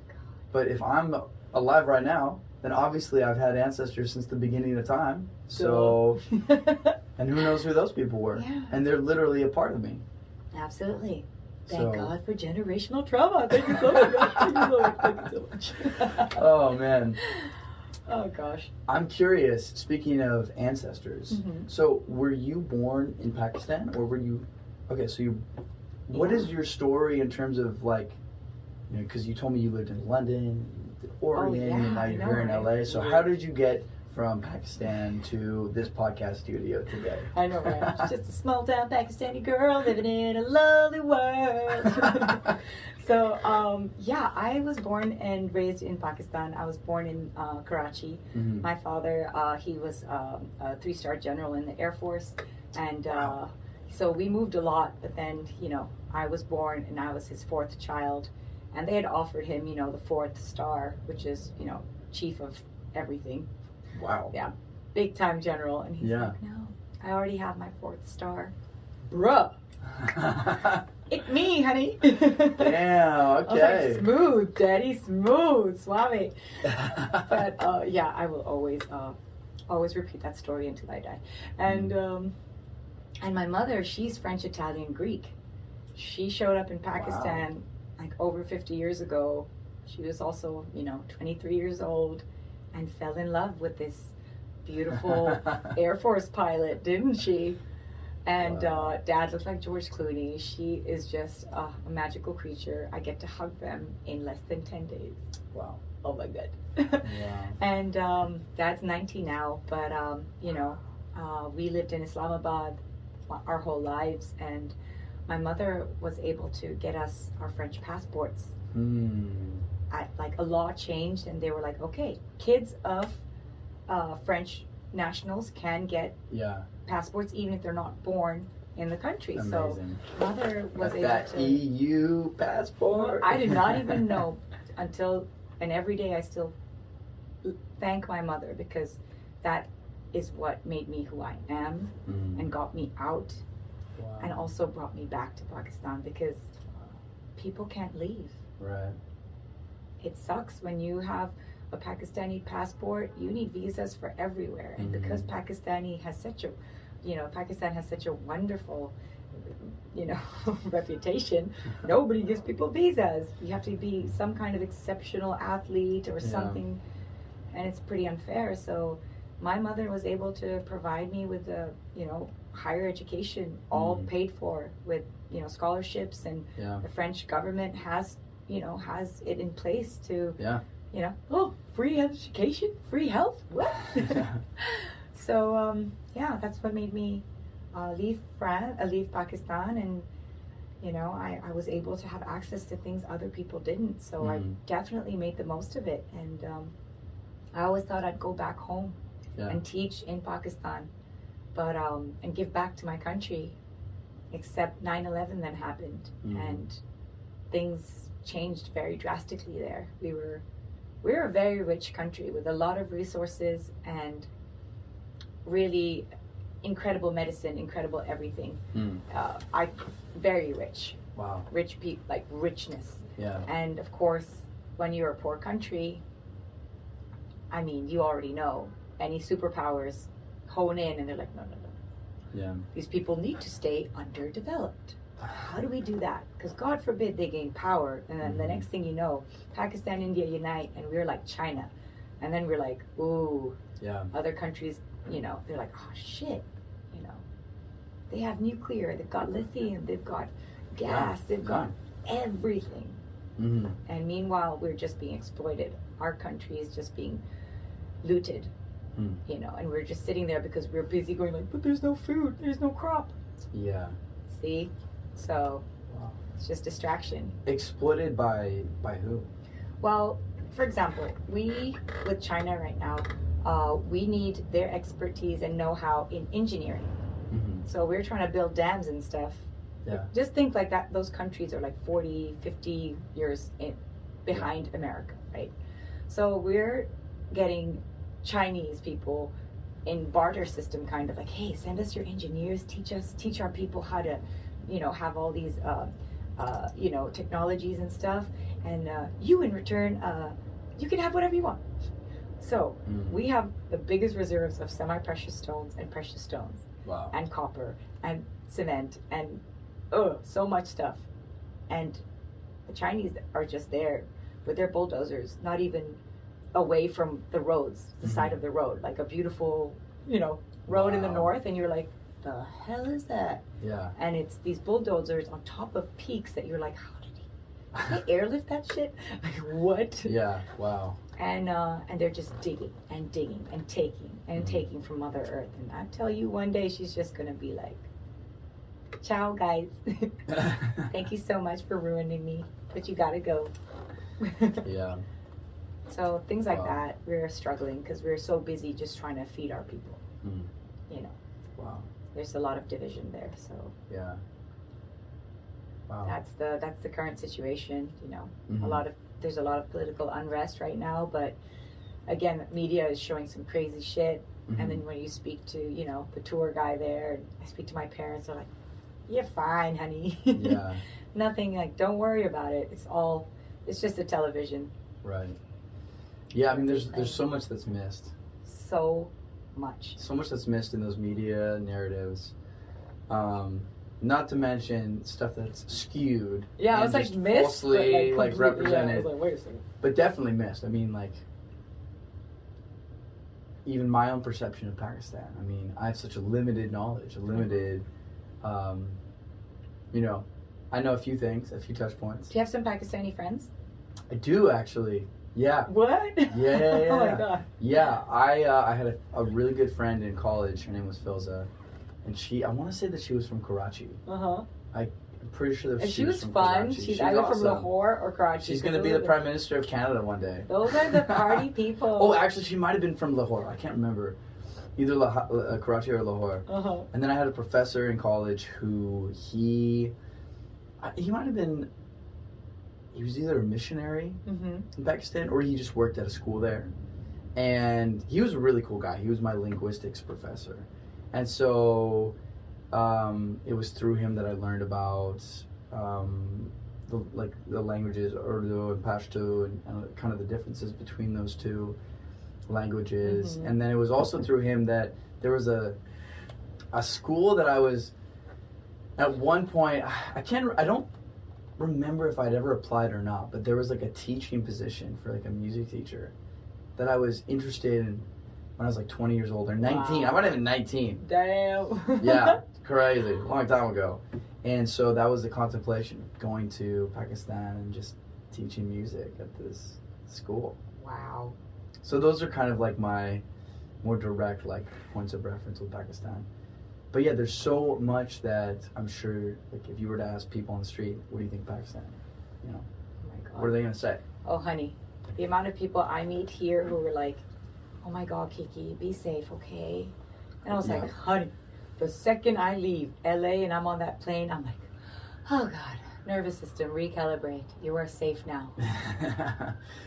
God. But if I'm alive right now, then obviously I've had ancestors since the beginning of time. So, and who knows who those people were. Yeah. And they're literally a part of me. Absolutely. Thank God for generational trauma. Thank you so much. Thank you so much. Oh, man. Oh, gosh. I'm curious, speaking of ancestors, so were you born in Pakistan or were you, what is your story in terms of like, because you told me you lived in London, Oregon, and now you're here in LA. So how did you get from Pakistan to this podcast studio today? I know, right? Just a small town Pakistani girl living in a lovely world. So, I was born and raised in Pakistan. I was born in Karachi. My father, he was a 3-star general in the Air Force. And So we moved a lot, but then, I was born and I was his fourth child. And they had offered him, the fourth star, which is, chief of everything. Wow. Yeah. Big time general. And he's Yeah. like, no, I already have my fourth star. Bruh. It's me, honey. Damn, okay. I was like, smooth, daddy, smooth, suave. But I will always repeat that story until I die. And my mother, she's French, Italian, Greek. She showed up in Pakistan like over 50 years ago. She was also, 23 years old and fell in love with this beautiful Air Force pilot, didn't she? And Dad looked like George Clooney. She is just a magical creature. I get to hug them in less than 10 days. Wow. Oh my God. Wow. And Dad's 90 now, but we lived in Islamabad our whole lives, and my mother was able to get us our French passports. Like a law changed, and they were like, okay, kids of French nationals can get passports even if they're not born in the country. Amazing. So mother was Got able that to EU passport. I did not even know until, and every day I still thank my mother, because that is what made me who I am and got me out. Wow. And also brought me back to Pakistan, because people can't leave. Right. It sucks when you have a Pakistani passport. You need visas for everywhere, and because Pakistan has such a wonderful, reputation. Nobody gives people visas. You have to be some kind of exceptional athlete or something, and it's pretty unfair. So my mother was able to provide me with a higher education, all paid for with scholarships, and the French government has it in place to free education, free health. What? So that's what made me leave Pakistan, and I was able to have access to things other people didn't. So I definitely made the most of it, and I always thought I'd go back home and teach in Pakistan, but and give back to my country. Except 9/11 then happened, and things changed very drastically there. We're a very rich country with a lot of resources and really incredible medicine, incredible everything. Very rich. Wow. Rich people, like richness. Yeah. And of course, when you're a poor country, you already know, any superpowers hone in and they're like, no. Yeah. These people need to stay underdeveloped. How do we do that? Because God forbid they gain power, and then the next thing you know, Pakistan, India unite, and we're like China. And then we're like, ooh. Yeah. Other countries, they're like, oh shit. They have nuclear, they've got lithium, they've got gas, they've got everything. And meanwhile, we're just being exploited. Our country is just being looted. And we're just sitting there because we're busy going like, but there's no food, there's no crop. Yeah. See? So it's just distraction. Exploited by who? Well, for example, we with China right now, we need their expertise and know-how in engineering. So we're trying to build dams and stuff. Yeah. Just think like that. Those countries are like 40, 50 years behind America, right? So we're getting Chinese people in barter system, kind of like, hey, send us your engineers, teach our people how to, have all these, technologies and stuff, and you in return, you can have whatever you want. So we have the biggest reserves of semi-precious stones and precious stones, and copper and cement and so much stuff, and the Chinese are just there with their bulldozers, not even away from the roads, the side of the road, like a beautiful, road in the north, and you're like, the hell is that? Yeah. And it's these bulldozers on top of peaks that you're like, how did they airlift that shit? Like, what? Yeah. Wow. And they're just digging and digging and taking from Mother Earth. And I tell you, one day she's just gonna be like, ciao, guys. Thank you so much for ruining me, but you gotta go. Yeah. So things like that, we're struggling because we're so busy just trying to feed our people. Wow. there's a lot of division there. So Yeah. Wow. that's the current situation. You know, Mhm. there's a lot of political unrest right now, but again, media is showing some crazy shit. Mhm. And then when you speak to, you know, the tour guy there, I speak to my parents, they're like, "You're fine, honey." Yeah. Nothing, like, don't worry about it. It's just a television. Right. Yeah, I mean, there's so much that's missed. So much. So much that's missed in those media narratives. Not to mention stuff that's skewed. Yeah, and it's like just missed, falsely but like represented. Yeah, I was like, wait a second. But definitely missed. I mean, like, even my own perception of Pakistan. I mean, I have such a limited knowledge, you know, I know a few things, a few touch points. Do you have some Pakistani friends? I do, actually. Yeah. What? Yeah. Oh my god. Yeah, I had a really good friend in college. Her name was Filza, and I want to say that she was from Karachi. I'm pretty sure that And she was from fun. Karachi. She's either from Lahore or Karachi. She's going to be the Prime Minister of Canada one day. Those are the party people. Oh, actually, she might have been from Lahore. I can't remember. Either Karachi or Lahore. And then I had a professor in college who he might have been, he was either a missionary in Pakistan or he just worked at a school there. And he was a really cool guy. He was my linguistics professor. And so it was through him that I learned about the languages Urdu and Pashto and kind of the differences between those two languages. And then it was also through him that there was a school that I was at one point, I don't remember if I'd ever applied or not, but there was like a teaching position for like a music teacher that I was interested in when I was like 20 years old or 19. Wow. I might have been 19. Damn. Yeah, crazy, long time ago. And so that was the contemplation, going to Pakistan and just teaching music at this school. Wow. So those are kind of like my more direct like points of reference with Pakistan. But yeah, there's so much that I'm sure, like, if you were to ask people on the street, what do you think of Pakistan? You know, Oh my god. what are they gonna say? Oh, honey, the amount of people I meet here who were like, "Oh my god, Kiki, be safe, okay?" And I was like, honey, the second I leave LA and I'm on that plane, I'm like, oh god, nervous system, recalibrate. You are safe now.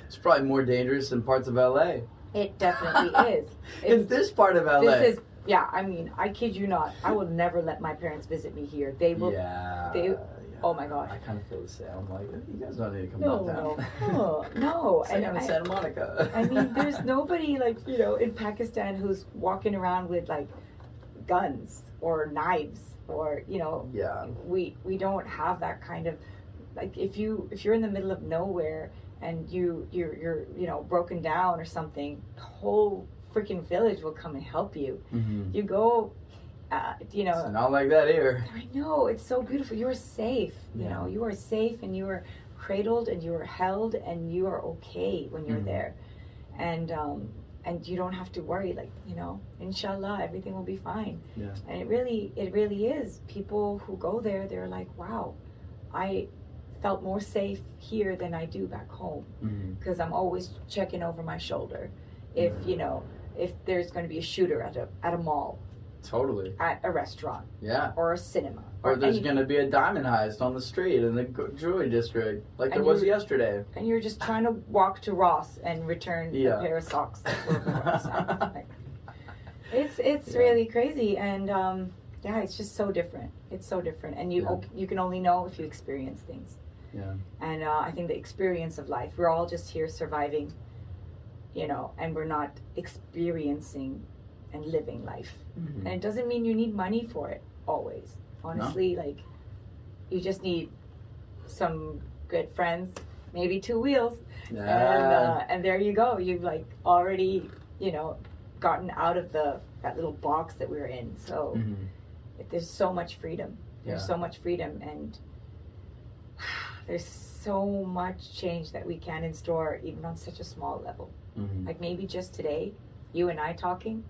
It's probably more dangerous in parts of LA. It definitely is. In this part of LA. This is, yeah, I mean, I kid you not. I will never let my parents visit me here. They will. Yeah. Oh my gosh. I kind of feel the same. I'm like, you guys don't need to come No, downtown. no. Stay down in Santa Monica. I mean, there's nobody, like, you know, in Pakistan who's walking around with like guns or knives or, you know. Yeah. We don't have that kind of, like, if you're in the middle of nowhere and you're you know, broken down or something, the whole freaking village will come and help you. You go, you know. It's not like that here. I know, it's so beautiful. You are safe. You Yeah. know, you are safe and you are cradled and you are held and you are okay when you're there, and you don't have to worry. Like, you know, inshallah, everything will be fine. Yeah. And it really is. People who go there, they're like, wow, I felt more safe here than I do back home, because I'm always checking over my shoulder if you know, if there's going to be a shooter at a mall, Totally. at a restaurant, Yeah. or a cinema, Or there's anything. going to be a diamond heist on the street in the jewelry district, like there was yesterday. And you're just trying to walk to Ross and return a pair of socks. Like, it's really crazy, and yeah, it's just so different. It's so different, and you can only know if you experience things. Yeah. And I think the experience of life, we're all just here surviving, you know, and we're not experiencing and living life. And it doesn't mean you need money for it always. Honestly, like, you just need some good friends, maybe 2 wheels, and there you go. You've like already, you know, gotten out of that little box that we're in. So there's so much freedom. There's so much freedom, and there's so much change that we can in store, even on such a small level. Like, maybe just today, you and I talking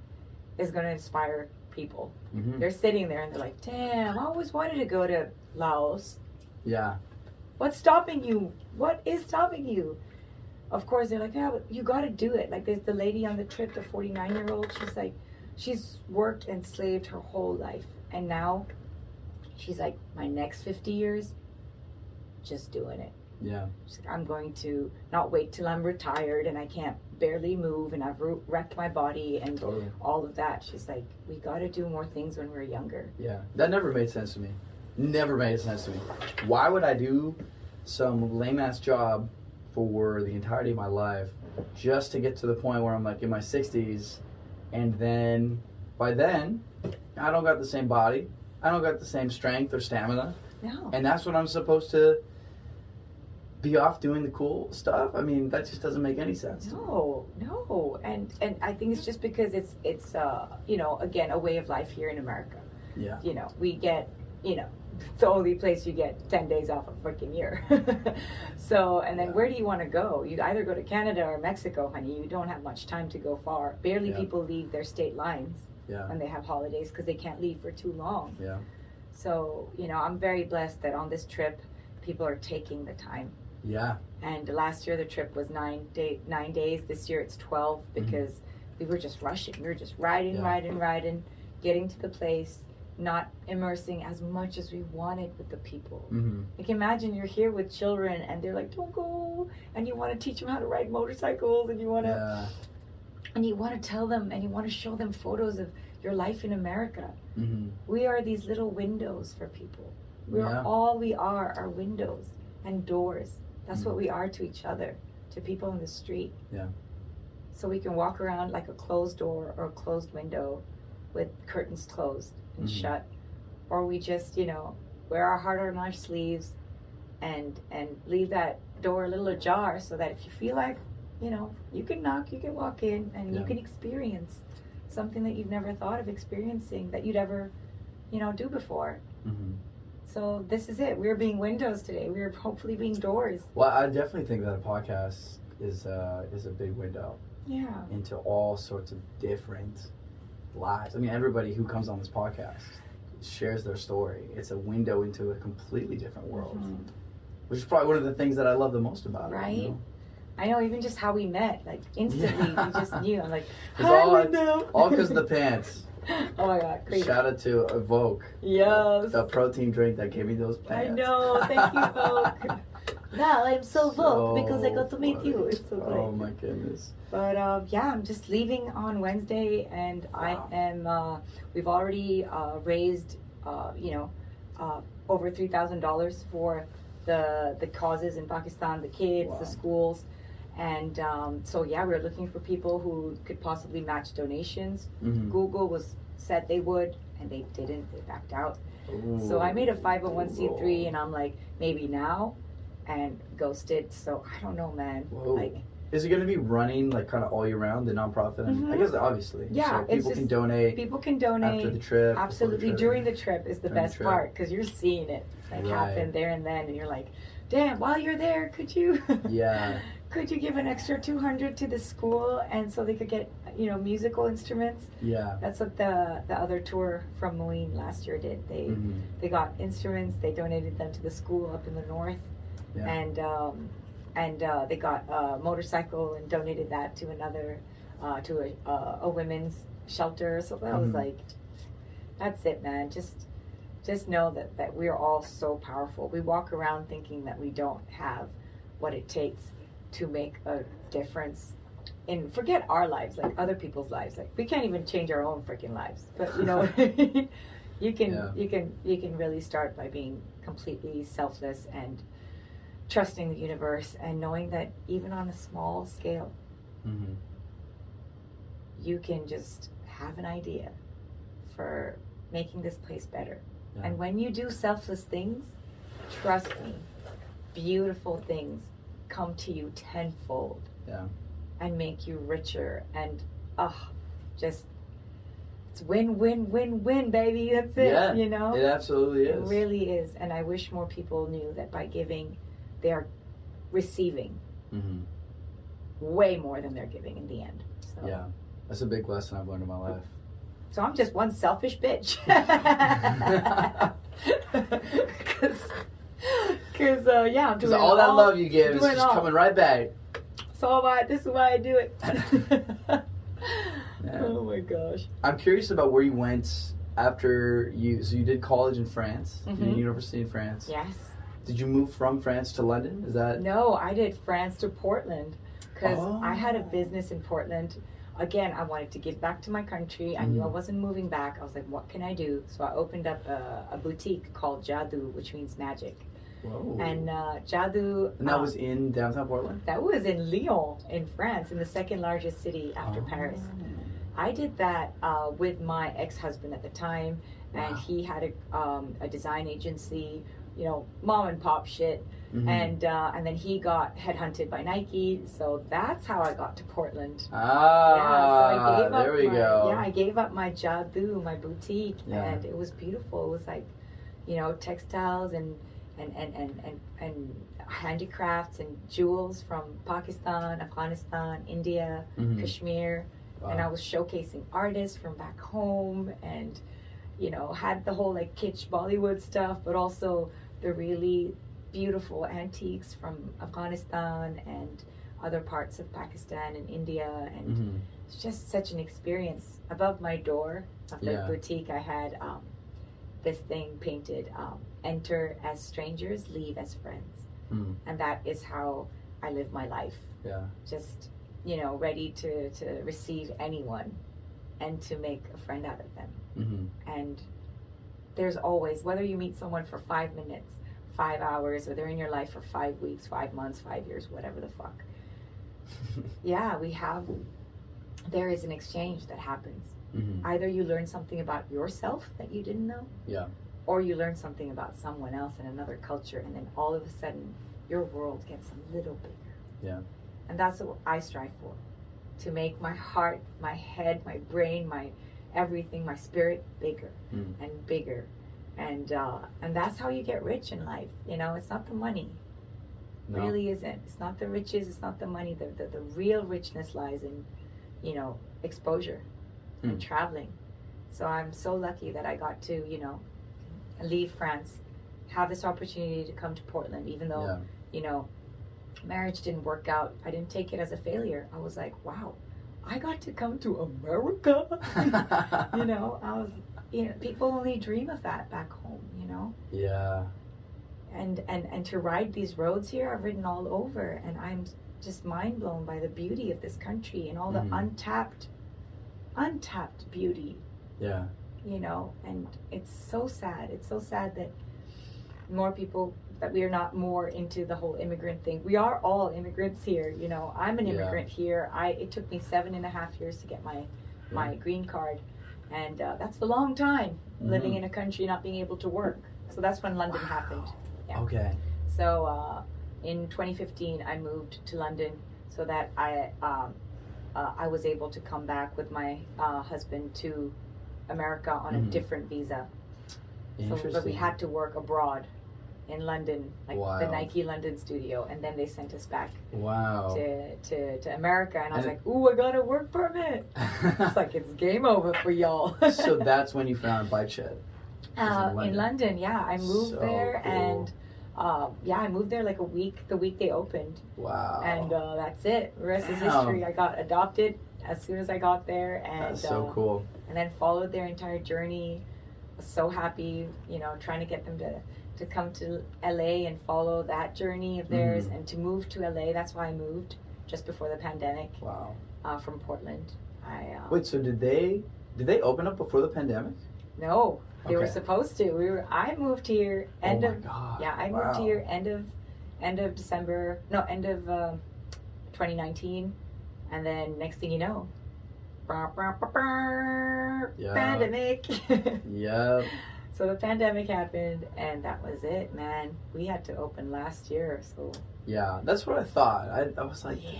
is going to inspire people. They're sitting there and they're like, damn, I always wanted to go to Laos. Yeah. What's stopping you? What is stopping you? Of course, they're like, yeah, but you got to do it. Like, there's the lady on the trip, the 49-year-old. She's like, she's worked and slaved her whole life. And now she's like, my next 50 years, just doing it. Yeah. She's like, I'm going to not wait till I'm retired and I can't barely move and I've wrecked my body and all of that. She's like, we got to do more things when we're younger. Yeah. That never made sense to me. Never made sense to me. Why would I do some lame-ass job for the entirety of my life just to get to the point where I'm like in my 60s, and then by then I don't got the same body, I don't got the same strength or stamina. No. And that's what I'm supposed to be off doing the cool stuff? I mean, that just doesn't make any sense. No. And I think it's just because it's you know, again, a way of life here in America. Yeah. You know, we get, you know, the only place you get 10 days off a freaking year. So, and then where do you want to go? You either go to Canada or Mexico, honey. You don't have much time to go far. Barely people leave their state lines when they have holidays because they can't leave for too long. Yeah. So, you know, I'm very blessed that on this trip, people are taking the time. Yeah. And last year the trip was 9 days. This year it's 12 because we were just rushing. We were just riding, getting to the place, not immersing as much as we wanted with the people. Like imagine you're here with children and they're like, don't go, and you want to teach them how to ride motorcycles, and you want to and you want to tell them and you want to show them photos of your life in America. We are these little windows for people. We are all we are windows and doors. That's what we are to each other, to people in the street. Yeah. So we can walk around like a closed door or a closed window with curtains closed and shut, or we just, you know, wear our heart on our sleeves and leave that door a little ajar so that if you feel like, you know, you can knock, you can walk in, and you can experience something that you've never thought of experiencing, that you'd ever, you know, do before. So this is it. We're being windows today. We're hopefully being doors. Well, I definitely think that a podcast is a big window into all sorts of different lives. I mean, everybody who comes on this podcast shares their story. It's a window into a completely different world, which is probably one of the things that I love the most about it. Right? You know? I know, even just how we met, like instantly, we just knew. I'm like, all because of the pants. Oh my God, crazy. Shout out to Evoke. Yes. The protein drink that gave me those pants. I know, thank you, Vogue. Now I'm so Vogue because I got to meet you. It's so great. Oh my goodness. But yeah, I'm just leaving on Wednesday, and I am. We've already raised, you know, over $3,000 for the causes in Pakistan, the kids, the schools, and so yeah, we're looking for people who could possibly match donations. Google said they would, and they didn't. They backed out. So I made a 501c3, and I'm like, maybe now, and ghosted. So I don't know, man. Like. Is it going to be running like kind of all year round, the nonprofit? I guess obviously. Yeah, so people can donate. People can donate after the trip. Absolutely, during the trip is the best part, because you're seeing it like happen there and then, and you're like, damn. While you're there, could you? Could you give an extra $200 to the school, and so they could get, you know, musical instruments? Yeah. That's what the other tour from Moeen last year did. They got instruments. They donated them to the school up in the north, and they got a motorcycle and donated that to another, to a women's shelter. So that was like, that's it, man. Just know that we're all so powerful. We walk around thinking that we don't have what it takes to make a difference in, forget our lives, like other people's lives. Like we can't even change our own freaking lives. But you know, you can really start by being completely selfless and trusting the universe, and knowing that even on a small scale, you can just have an idea for making this place better. And when you do selfless things, trust me, beautiful things come to you tenfold and make you richer, and just it's win, baby. That's it. You know, it absolutely is. It really is. And I wish more people knew that by giving, they are receiving way more than they're giving in the end. So. Yeah, that's a big lesson I've learned in my life. So I'm just one selfish bitch. Cause I'm doing all that love you give is just coming right back. So this is why I do it. Oh my gosh. I'm curious about where you went after so you did college in France, you Mm-hmm. did university in France. Yes. Did you move from France to London? Is that? No, I did France to Portland because Oh. I had a business in Portland. Again, I wanted to give back to my country. I knew I wasn't moving back. I was like, what can I do? So I opened up a boutique called Jadoo, which means magic. Whoa. And Jadoo. And that was in downtown Portland? That was in Lyon, in France, in the second largest city after Paris. I did that with my ex-husband at the time, and Wow. he had a design agency, you know, mom and pop shit. Mhm. And then he got headhunted by Nike, so that's how I got to Portland. Ah, there we go. Yeah, I gave up my Jadoo, my boutique, Yeah. and it was beautiful. It was like, you know, textiles and handicrafts and jewels from Pakistan, Afghanistan, India, Mhm. Kashmir, Wow. and I was showcasing artists from back home, and you know, had the whole like kitsch Bollywood stuff, but also the really beautiful antiques from Afghanistan and other parts of Pakistan and India, and Mhm. it's just such an experience. Above my door of the Yeah. boutique, I had this thing painted, enter as strangers, leave as friends. Mm. And that is how I live my life. Yeah. Just, you know, ready to receive anyone and to make a friend out of them. Mhm. And there's always, whether you meet someone for 5 minutes, 5 hours, or they're in your life for 5 weeks, 5 months, 5 years, whatever the fuck. Yeah, there is an exchange that happens. Mhm. Either you learn something about yourself that you didn't know, Yeah. or you learn something about someone else in another culture, and then all of a sudden your world gets a little bigger. Yeah. And that's what I strive for, to make my heart, my head, my brain, my everything, my spirit bigger Mm. and bigger. And that's how you get rich in life. You know, it's not the money. No. Really isn't. It's not the riches, it's not the money. The real richness lies in, you know, exposure and traveling. So I'm so lucky that I got to, you know, leave France, have this opportunity to come to Portland, even though, Yeah. you know, marriage didn't work out. I didn't take it as a failure. I was like, wow, I got to come to America. You know, people only dream of that back home, you know? Yeah. And to ride these roads here, I've ridden all over, and I'm just mind blown by the beauty of this country and all the untapped beauty, Yeah. you know. And it's so sad. It's so sad that more people, that we are not more into the whole immigrant thing. We are all immigrants here, you know. I'm an immigrant here. It took me 7.5 years to get my green card, and that's a long time living in a country not being able to work. So that's when London happened. Yeah. Okay. So in 2015, I moved to London so that I was able to come back with my husband to America on a different visa. So, but we had to work abroad in London, like the Nike London studio, and then they sent us back to America, and I was like, ooh, I got a work permit. It's like, it's game over for y'all. So that's when you found Bike Shed. In London, yeah. I moved there, cool. and I moved there like the week they opened. Wow. And that's it. The rest is history. I got adopted as soon as I got there, and That's so cool. And then followed their entire journey. Was so happy, you know, trying to get them to come to LA and follow that journey of theirs, and to move to LA. That's why I moved just before the pandemic. Wow. From Portland. Wait, so did they open up before the pandemic? No. They were Okay. supposed to. I moved here I moved here end of December. No, end of 2019, and then next thing you know, pandemic. Yep. So the pandemic happened, and that was it, man. We had to open last year, so Yeah, that's what I thought. I was like, yeah,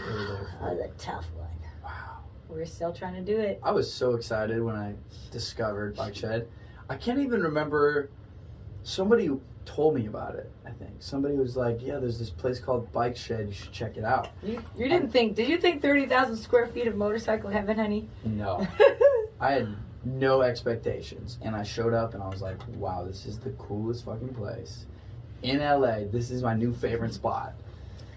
they were there that was a tough one. Wow. We're still trying to do it. I was so excited when I discovered Bike Shed. I can't even remember. Somebody told me about it, I think. Somebody was like, yeah, there's this place called Bike Shed. You should check it out. You didn't think, did you think 30,000 square feet of motorcycle heaven, honey? No. I had no expectations. And I showed up and I was like, wow, this is the coolest fucking place. In LA, this is my new favorite spot.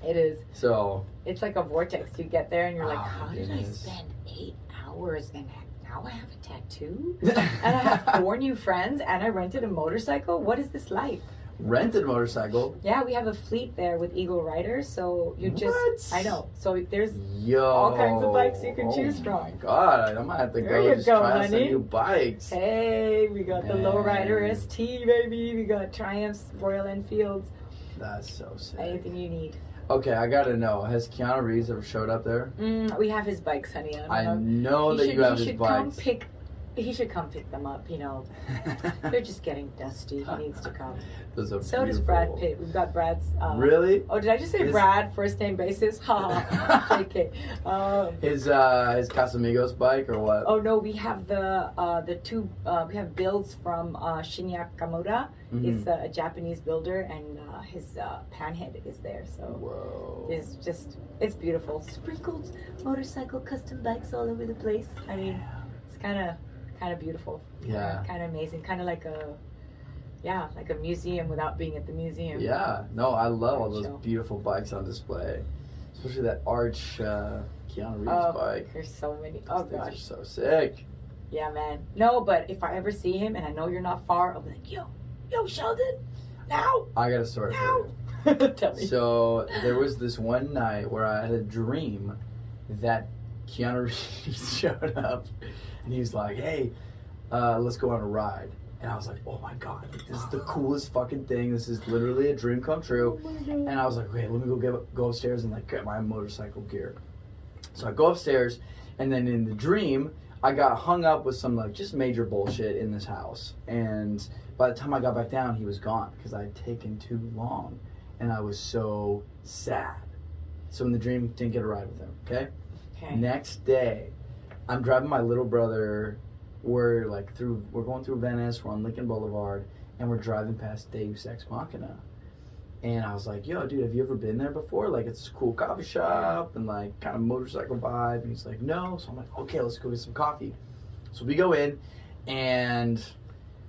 It is. So. It's like a vortex. You get there and you're like, Oh, how did I goodness. spend 8 hours and now I have a tattoo, and I have 4 new friends, and I rented a motorcycle. What is this life? Rented motorcycle? Yeah, we have a fleet there with Eagle Riders, so you just... What? I know. So there's Yo, all kinds of bikes you can choose from. Oh my god, I might have to There go you just go, try out some honey. new bikes. Hey, we got the Man. Lowrider ST, baby. We got Triumphs, Royal Enfields, That's so sick. anything you need. Okay, I gotta know, has Keanu Reeves ever showed up there? We have his bikes, honey. I know that you have his bikes. He should come pick them up, you know. They're just getting dusty. He needs to come. Those are So does beautiful. Brad Pitt. We've got Brad's... Really? Oh, did I just say Brad, first name basis? Ha ha. JK. His Casamigos bike or what? Oh no, we have the two. We have builds from Shinya Kamura. He's a Japanese builder, and his panhead is there. So Whoa. it's beautiful. Sprinkled motorcycle custom bikes all over the place. I mean, it's kind of beautiful. Yeah. Kind of amazing. Kind of like a museum without being at the museum. Yeah. No, I love all those Show. beautiful bikes on display. Especially that Arch Keanu Reeves bike. There's so many. Those Oh things are gosh. so sick. Yeah, man. No, but if I ever see him, and I know you're not far, I'll be like, yo, Sheldon, now. I got a story for you. Tell me. So there was this one night where I had a dream that Keanu Reeves showed up, and he was like, "Hey, let's go on a ride." And I was like, "Oh my god, like, this is the coolest fucking thing. This is literally a dream come true." And I was like, "Okay, let me go upstairs and like get my motorcycle gear." So I go upstairs, and then in the dream, I got hung up with some like just major bullshit in this house. And by the time I got back down, he was gone because I had taken too long, and I was so sad. So in the dream, didn't get a ride with him. Okay. Okay. Next day, I'm driving my little brother. We're going through Venice. We're on Lincoln Boulevard, and we're driving past Deus Ex Machina. And I was like, "Yo, dude, have you ever been there before? Like, it's a cool coffee shop and like kind of motorcycle vibe." And he's like, "No." So I'm like, "Okay, let's go get some coffee." So we go in, and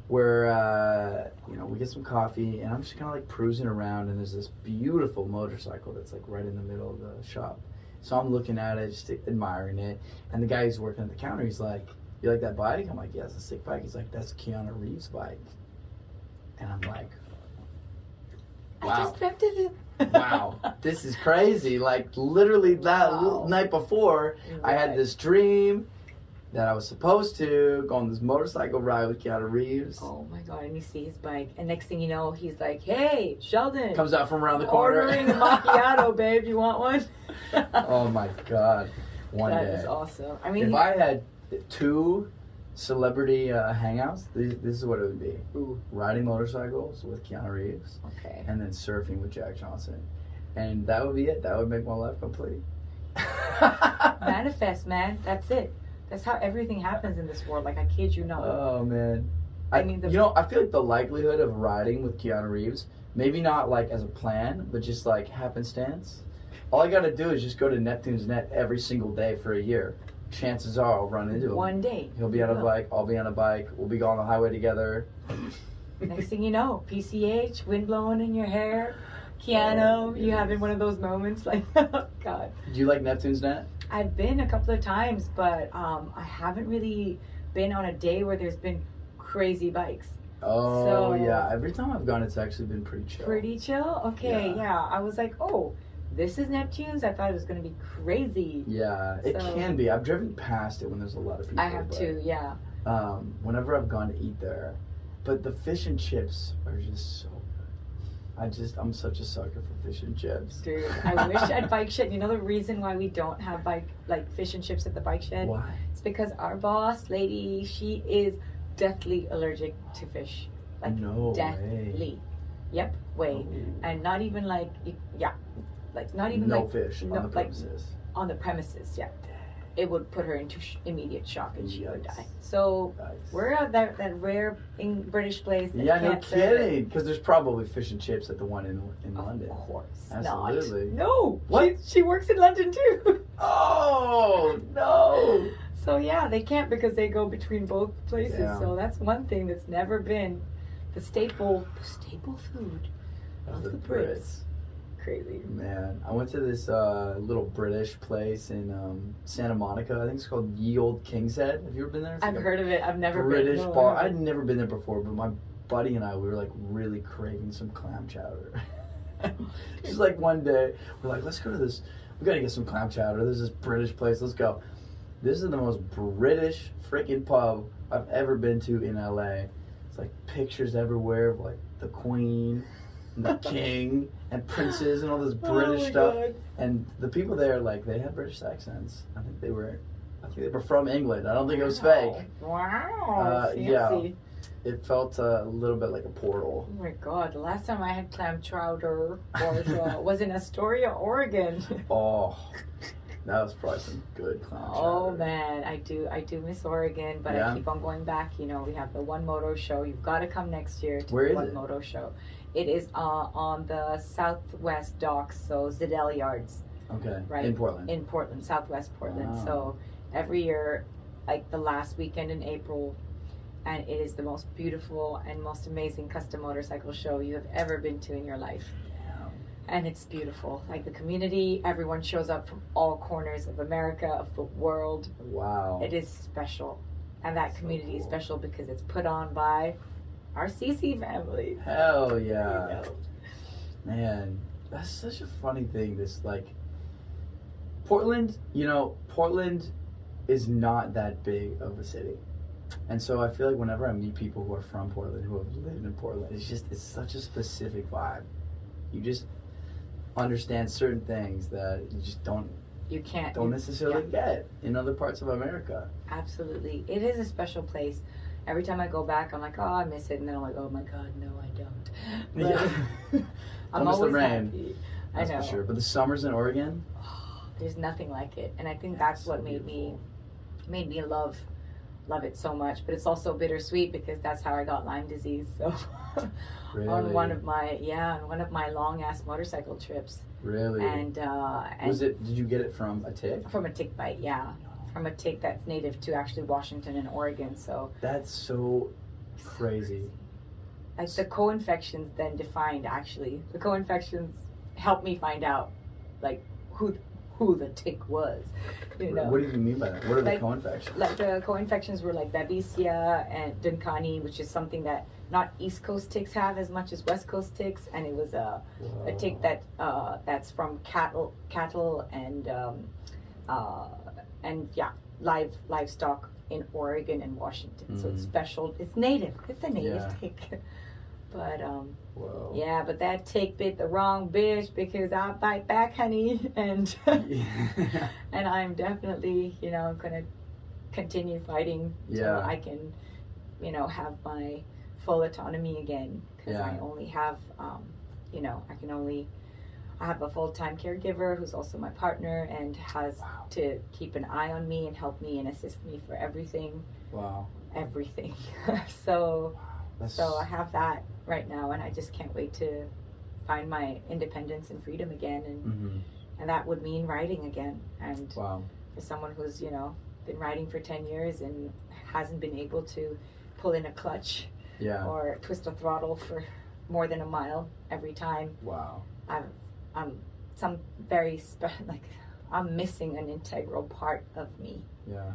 we're we get some coffee, and I'm just kind of like cruising around, and there's this beautiful motorcycle that's like right in the middle of the shop. So I'm looking at it, just admiring it, and the guy who's working at the counter, he's like, "You like that bike?" I'm like, "Yeah, it's a sick bike." He's like, "That's Keanu Reeves' bike," and I'm like, I wow. just dreamt of it. Wow, this is crazy. Like, literally that night before, I had this dream that I was supposed to go on this motorcycle ride with Keanu Reeves. Oh my god, and you see his bike, and next thing you know, he's like, "Hey, Sheldon, Comes out from around the corner. ordering a macchiato, babe. You want one?" Oh my god. One That day. is awesome. I mean, If I had 2 celebrity hangouts, this is what it would be. Ooh. Riding motorcycles with Keanu Reeves, Okay. and then surfing with Jack Johnson. And that would be it. That would make my life complete. Manifest, man. That's it. That's how everything happens in this world. Like, I kid you not. Oh man. I mean, I feel like the likelihood of riding with Keanu Reeves, maybe not like as a plan, but just like happenstance. All I gotta do is just go to Neptune's Net every single day for a year. Chances are I'll run into him. One day. He'll be on a bike, I'll be on a bike, we'll be on the highway together. Next thing you know, PCH, wind blowing in your hair, Keanu, you having one of those moments like, oh God. Do you like Neptune's Net? I've been a couple of times, but I haven't really been on a day where there's been crazy bikes. Oh, So- yeah. Every time I've gone, it's actually been pretty chill. Pretty chill? Okay, Yeah. yeah. I was like, oh, this is Neptune's? I thought it was going to be crazy. Yeah, it So- can be. I've driven past it when there's a lot of people. I have but, too, yeah. Whenever I've gone to eat there. But the fish and chips are just so good. I'm such a sucker for fish and chips. Dude, I wish I'd bike shed. You know the reason why we don't have fish and chips at the bike shed? Why? It's because our boss lady, she is deathly allergic to fish. Like, No deathly. way. Yep, way. Oh. And not even like, yeah. Like, not even no like... fish no, on the like, premises. on the premises, yeah. It would put her into immediate shock and she would Yikes. die. So Nice. we're at that rare British place that Yeah, no can't serve it. kidding. Because there's probably fish and chips at the one in London. Of course Absolutely. not. No. What? She works in London too. Oh no! So yeah, they can't because they go between both places. Yeah. So that's one thing that's never been the staple food of the Brits. crazy. Man, I went to this little British place in Santa Monica. I think it's called Ye Old King's Head. Have you ever been there? I've heard of it. I've never British been. bar. I'd never been there before, but my buddy and I, we were like really craving some clam chowder. Just like one day, we're like, let's go to this. We gotta get some clam chowder. There's this British place. Let's go. This is the most British freaking pub I've ever been to in LA. It's like pictures everywhere of like the Queen and the King and princes and all this British stuff. God. And the people there, like, they had British accents. I think they were from England. I don't think it was fake. Wow. Yeah. It felt a little bit like a portal. Oh my God! The last time I had clam chowder was in Astoria, Oregon. Oh, that was probably some good clam chowder. Oh man, I do miss Oregon, but Yeah. I keep on going back. You know, we have the One Moto Show. You've got to come next year to Where the is One it? Moto Show. It is on the Southwest Docks, so Zedell Yards, Okay, right? in Portland. In Portland, Southwest Portland. Wow. So every year, like the last weekend in April, and it is the most beautiful and most amazing custom motorcycle show you have ever been to in your life. Yeah. And it's beautiful. Like the community, everyone shows up from all corners of America, of the world. Wow. It is special. And that So community is cool. special because it's put on by our CC family. Hell yeah. You know? Man, that's such a funny thing. This, like, Portland, Portland is not that big of a city. And so I feel like whenever I meet people who are from Portland, who have lived in Portland, it's such a specific vibe. You just understand certain things that you just don't necessarily get in other parts of America. Absolutely. It is a special place. Every time I go back, I'm like, oh, I miss it. And then I'm like, oh my God, no, I don't. But I'm Don't miss the always rain. happy. That's I know. for sure. But the summers in Oregon, There's nothing like it. And I think Yeah, that's so what beautiful. made me love it so much. But it's also bittersweet because that's how I got Lyme disease. So really, on one of my long ass motorcycle trips. really. And Did you get it from a tick? from a tick bite, yeah. From a tick that's native to actually Washington and Oregon. So That's so crazy. like the co-infections then defined actually. The co-infections helped me find out like who the tick was. You know? What do you mean by that? What are the Like- co-infections? Like the co-infections were like Babesia and Duncani, which is something that not East Coast ticks have as much as West Coast ticks, and it was a tick that that's from cattle and livestock in Oregon and Washington. So it's special. It's native. It's a native tick. But Whoa. yeah, but that tick bit the wrong bitch because I bite back, honey, and and I'm definitely gonna continue fighting till I can have my full autonomy again because I only have I have a full-time caregiver who's also my partner and has to keep an eye on me and help me and assist me for everything. Wow. Everything. So I have that right now, and I just can't wait to find my independence and freedom again, and that would mean riding again. And Wow. for someone who's been riding for 10 years and hasn't been able to pull in a clutch or twist a throttle for more than a mile every time, Wow. I'm missing an integral part of me. Yeah.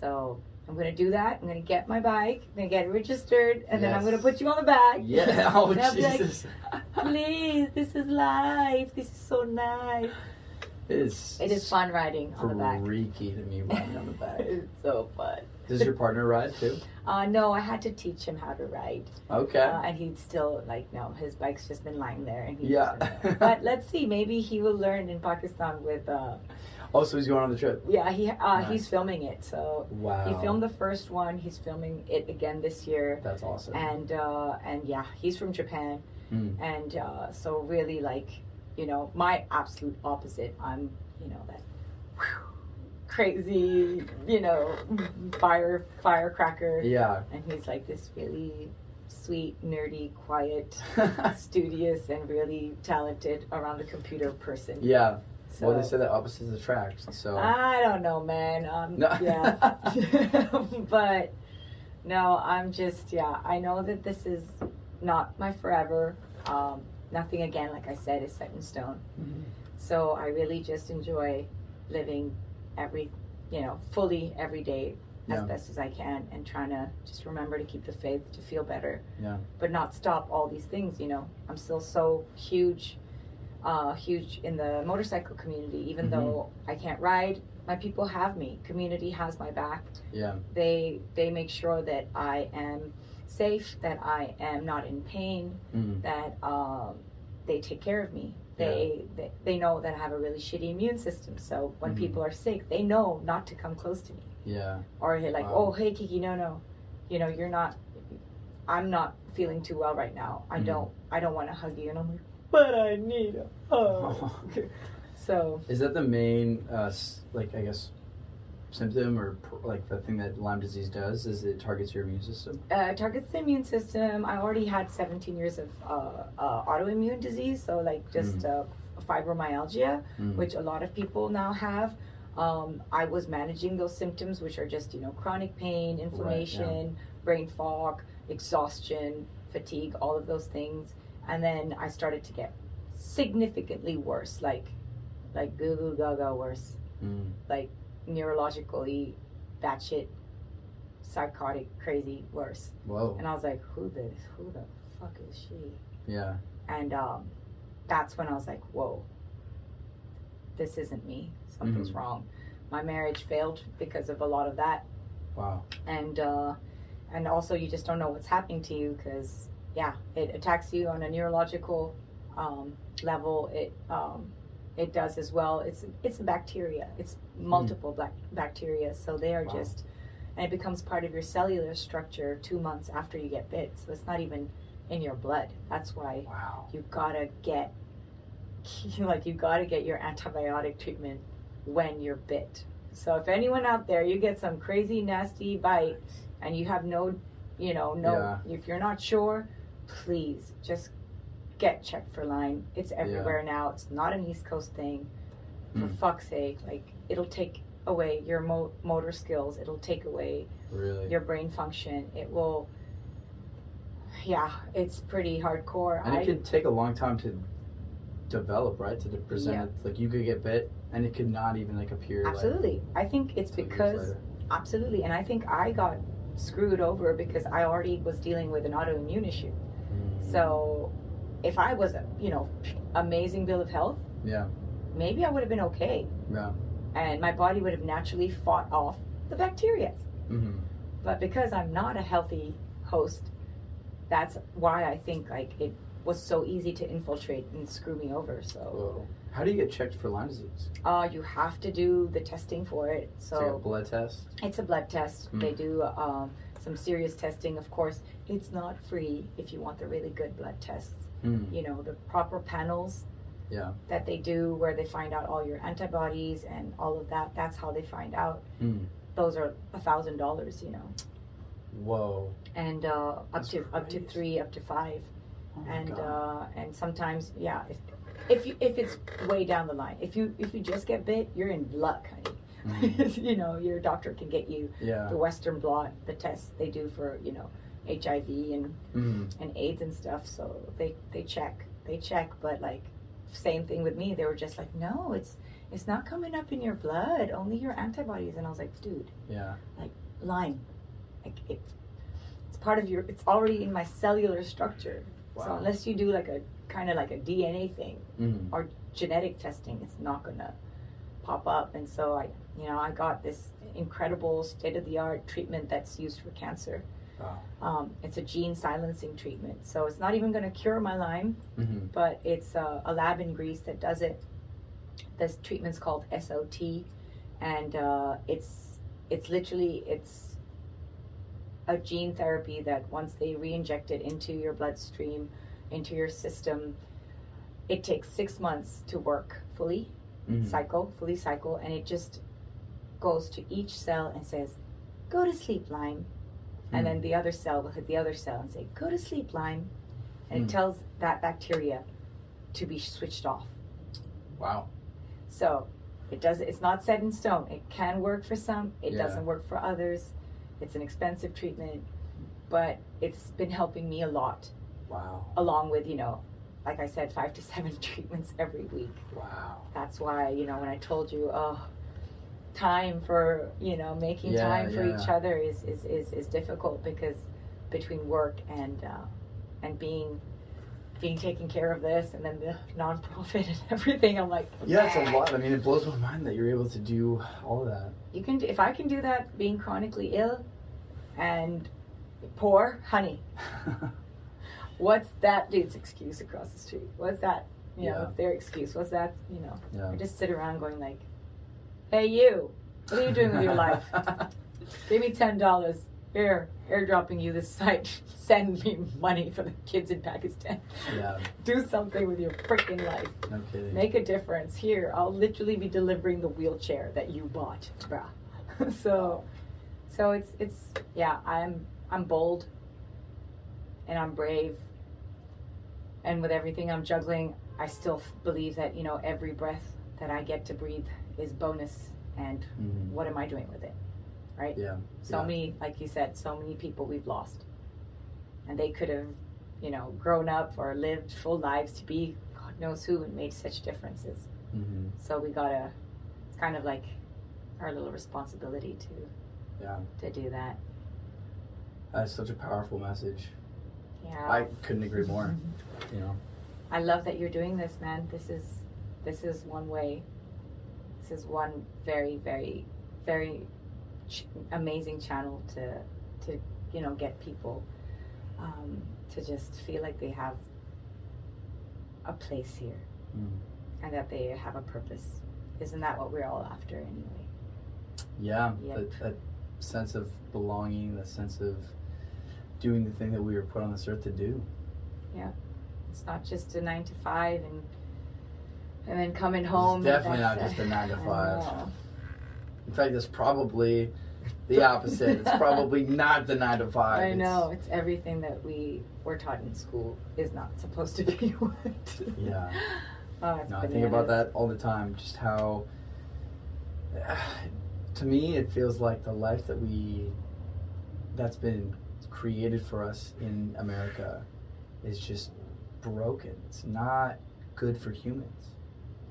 So I'm going to do that. I'm going to get my bike. I'm going to get it registered. And then I'm Yes. going to put you on the back. Yeah. Oh, And I'll be like, Jesus. please, this is life. This is so nice. It is fun riding on the back. freaky to me riding on the back. It's so fun. Does your partner ride too? No, I had to teach him how to ride. Okay. And he'd still, no, his bike's just been lying there. And Yeah. But let's see, maybe he will learn in Pakistan with... Oh, so he's going on the trip? Yeah, Nice. he's filming it. So Wow. he filmed the first one. He's filming it again this year. That's awesome. And yeah, he's from Japan. And so really my absolute opposite. I'm, that crazy, firecracker. Yeah. And he's like this really sweet, nerdy, quiet, studious, and really talented around the computer person. Yeah. So, Well, they say that opposites attract, so... I don't know, man. No. Yeah. But, no, I'm just, I know that this is not my forever. nothing, again, like I said, is set in stone. Mm-hmm. So I really just enjoy living fully every day as best as I can, and trying to just remember to keep the faith, to feel better, but not stop all these things. I'm still so huge in the motorcycle community, even though I can't ride. My people have me. Community has my back. Yeah. They make sure that I am safe, that I am not in pain, that they take care of me. They know that I have a really shitty immune system, so when people are sick, they know not to come close to me. Yeah. Or like, oh, hey, Kiki, no, you're not. I'm not feeling too well right now. I don't want to hug you, and I'm like, but I need a hug. So. Is that the main, I guess, symptom or like the thing that Lyme disease does? Is it targets your immune system? It targets the immune system. I already had 17 years of autoimmune disease, so like just fibromyalgia, which a lot of people now have. I was managing those symptoms, which are just chronic pain, inflammation, brain fog, exhaustion, fatigue, all of those things. And then I started to get significantly worse, like goo goo gaga worse, like neurologically batshit psychotic crazy worse. Whoa. And I was like, who the fuck is she? Yeah. And that's when I was like, whoa, this isn't me. Something's wrong. My marriage failed because of a lot of that. Wow. And also you just don't know what's happening to you, because it attacks you on a neurological level. It does as well. It's a bacteria. It's multiple bacteria. So they are just, and it becomes part of your cellular structure 2 months after you get bit. So it's not even in your blood. That's why you gotta get your antibiotic treatment when you're bit. So if anyone out there, you get some crazy nasty bite and you have if you're not sure, please just get checked for Lyme. It's everywhere now. It's not an East Coast thing. For fuck's sake, like, it'll take away your motor skills. It'll take away your brain function. It will. Yeah, it's pretty hardcore. And it can take a long time to develop, right? To present it. Like, you could get bit and it could not even appear. Absolutely. I think it's because absolutely, and I think I got screwed over because I already was dealing with an autoimmune issue. So if I was amazing bill of health, maybe I would have been okay. And my body would have naturally fought off the bacteria. But because I'm not a healthy host, that's why I think it was so easy to infiltrate and screw me over. So. Whoa. How do you get checked for Lyme disease? You have to do the testing for it. So it's like a blood test? It's a blood test. They do some serious testing. Of course, it's not free if you want the really good blood tests. The proper panels that they do, where they find out all your antibodies and all of that. That's how they find out. Those are $1,000. Whoa. And up to 3, up to 5. Oh, and sometimes if it's way down the line, if you just get bit, you're in luck, honey. Your doctor can get you the Western blot, the tests they do for HIV and AIDS and stuff. So they check, but same thing with me. They were just like, no, it's not coming up in your blood, only your antibodies. And I was like, dude, Lyme, it's part of it's already in my cellular structure. Wow. So unless you do a kind of a DNA thing or genetic testing, it's not gonna pop up. And so I got this incredible state-of-the-art treatment that's used for cancer. Wow. It's a gene silencing treatment. So it's not even gonna cure my Lyme, but it's a lab in Greece that does it. This treatment's called SOT, and it's a gene therapy that once they re-inject it into your bloodstream, into your system, it takes 6 months to work fully cycle, and it just goes to each cell and says, go to sleep, Lyme. And then the other cell will hit the other cell and say, go to sleep, Lyme. And it tells that bacteria to be switched off. Wow. So it's not set in stone. It can work for some, it doesn't work for others. It's an expensive treatment, but it's been helping me a lot. Wow. Along with, like I said, 5 to 7 treatments every week. Wow. That's why, you know, when I told you, time for, you know, making time for each other is difficult, because between work and being taken care of this, and then the nonprofit and everything, I'm like, yeah, it's a lot. I mean, it blows my mind that you're able to do all of that. You can, if I can do that, being chronically ill and poor, honey. What's that dude's excuse across the street? What's that? You know, it's their excuse. What's that? You know, I just sit around going like, hey, you, what are you doing with your life? Give me $10. Here, airdropping you this site. Send me money for the kids in Pakistan. Yeah. Do something with your freaking life. No kidding. Make a difference. Here, I'll literally be delivering the wheelchair that you bought, bruh. So it's yeah. I'm bold, and I'm brave, and with everything I'm juggling, I still believe that, you know, every breath that I get to breathe is bonus, and what am I doing with it? Right? Yeah. So many, like you said, so many people we've lost. And they could have, you know, grown up or lived full lives to be God knows who, and made such differences. So we gotta, it's kind of like our little responsibility to do that. That's such a powerful message. Yeah. I couldn't agree more. You know. I love that you're doing this, man. This is one way. This is one very, very, very amazing channel to you know, get people to just feel like they have a place here, and that they have a purpose. Isn't that what we're all after anyway? Yeah, that sense of belonging, the sense of doing the thing that we were put on this earth to do. Yeah, it's not just a 9 to 5 and then coming home. It's definitely not just a 9 to 5. In fact, it's probably the opposite. It's probably not the 9 to 5. I know. It's everything that we were taught in school is not supposed to be what. Yeah. No, I think about that all the time. Just how, to me, it feels like the life that's been created for us in America is just broken. It's not good for humans.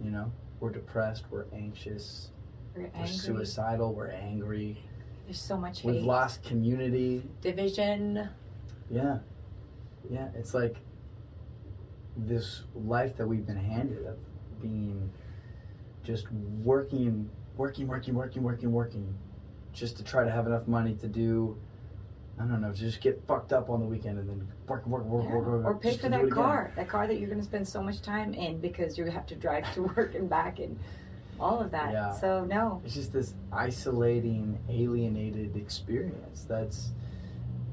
You know, we're depressed, we're anxious, we're suicidal, we're angry. There's so much hate. We've lost community. Division. Yeah. Yeah, it's like this life that we've been handed of being just working, just to try to have enough money to do, I don't know, to just get fucked up on the weekend and then work. Or pay for that car that you're going to spend so much time in because you have to drive to work and back and all of that. Yeah. So no. It's just this isolating, alienated experience that's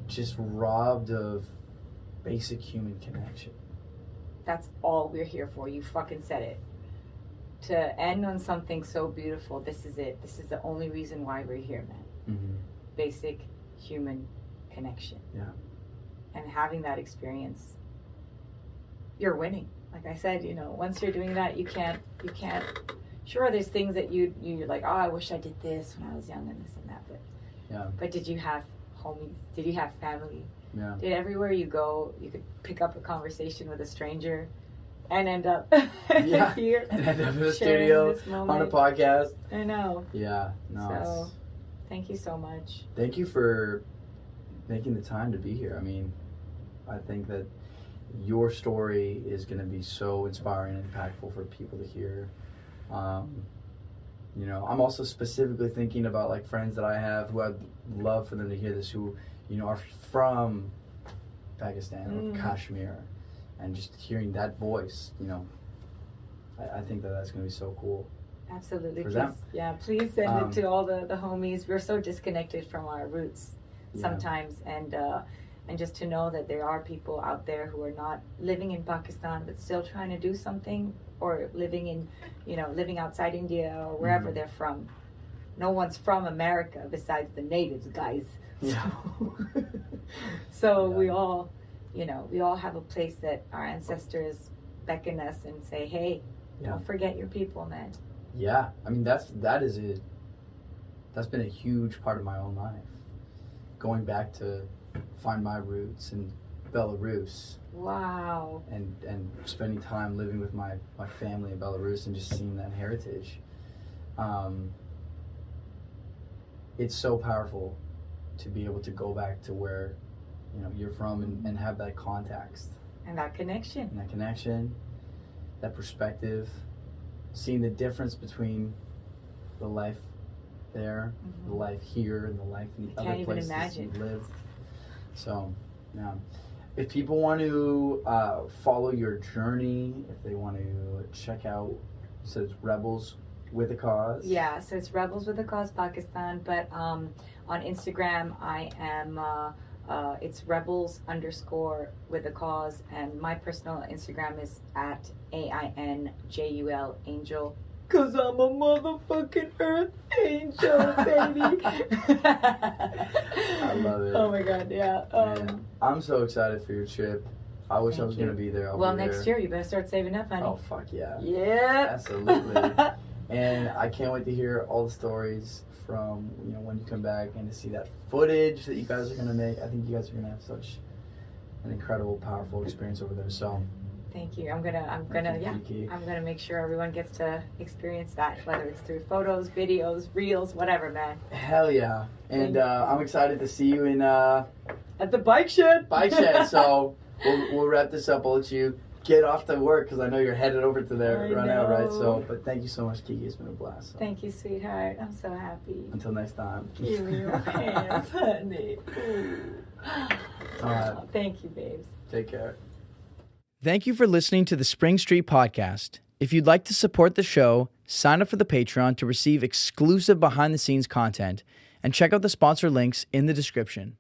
just robbed of basic human connection. That's all we're here for. You fucking said it. To end on something so beautiful, this is it. This is the only reason why we're here, man. Basic human connection. Yeah. And having that experience, you're winning. Like I said, you know, once you're doing that, you can't. Sure, there's things that you're like, oh, I wish I did this when I was young and this and that. But did you have homies? Did you have family? Yeah. Did everywhere you go, you could pick up a conversation with a stranger and end up here. And end up in the studio on a podcast. I know. Yeah. No. So, thank you so much. Thank you for making the time to be here. I mean, I think that your story is going to be so inspiring and impactful for people to hear. You know, I'm also specifically thinking about like friends that I have who I'd love for them to hear this, who, you know, are from Pakistan or Kashmir, and just hearing that voice, you know, I think that that's going to be so cool. Absolutely. For them. Yeah, please send it to all the homies. We're so disconnected from our roots sometimes, and just to know that there are people out there who are not living in Pakistan but still trying to do something, or living outside India or wherever they're from. No one's from America besides the natives, guys. Yeah. So we all have a place that our ancestors beckon us and say, hey, don't forget your people, man. Yeah, I mean that's been a huge part of my own life, going back to find my roots and Belarus. Wow. And spending time living with my family in Belarus and just seeing that heritage. It's so powerful to be able to go back to where, you know, you're from and have that context. And that connection. That perspective, seeing the difference between the life there, the life here, and the life in the other places you've lived. So, yeah. If people want to follow your journey, if they want to check out, so it's Rebels with a Cause. Yeah, so it's Rebels with a Cause Pakistan, but on Instagram I am it's Rebels _ with a Cause, and my personal Instagram is at AINJUL Angel. Cause I'm a motherfucking Earth Angel, baby. I love it. Oh my God, yeah. I'm so excited for your trip. I wish I was going to be there. Well, next year you better start saving up, honey. Oh, fuck yeah. Yeah. Absolutely. And I can't wait to hear all the stories from, you know, when you come back and to see that footage that you guys are going to make. I think you guys are going to have such an incredible, powerful experience over there. So thank you. I'm gonna make sure everyone gets to experience that, whether it's through photos, videos, reels, whatever, man. Hell yeah. And I'm excited to see you in at the bike shed. So we'll wrap this up. I'll let you get off to work because I know you're headed over to there right now, right? So, but thank you so much, Kiki. It's been a blast. So. Thank you, sweetheart. I'm so happy. Until next time. Give me your hands, honey. All right. Thank you, babes. Take care. Thank you for listening to the Spring Street Podcast. If you'd like to support the show, sign up for the Patreon to receive exclusive behind-the-scenes content and check out the sponsor links in the description.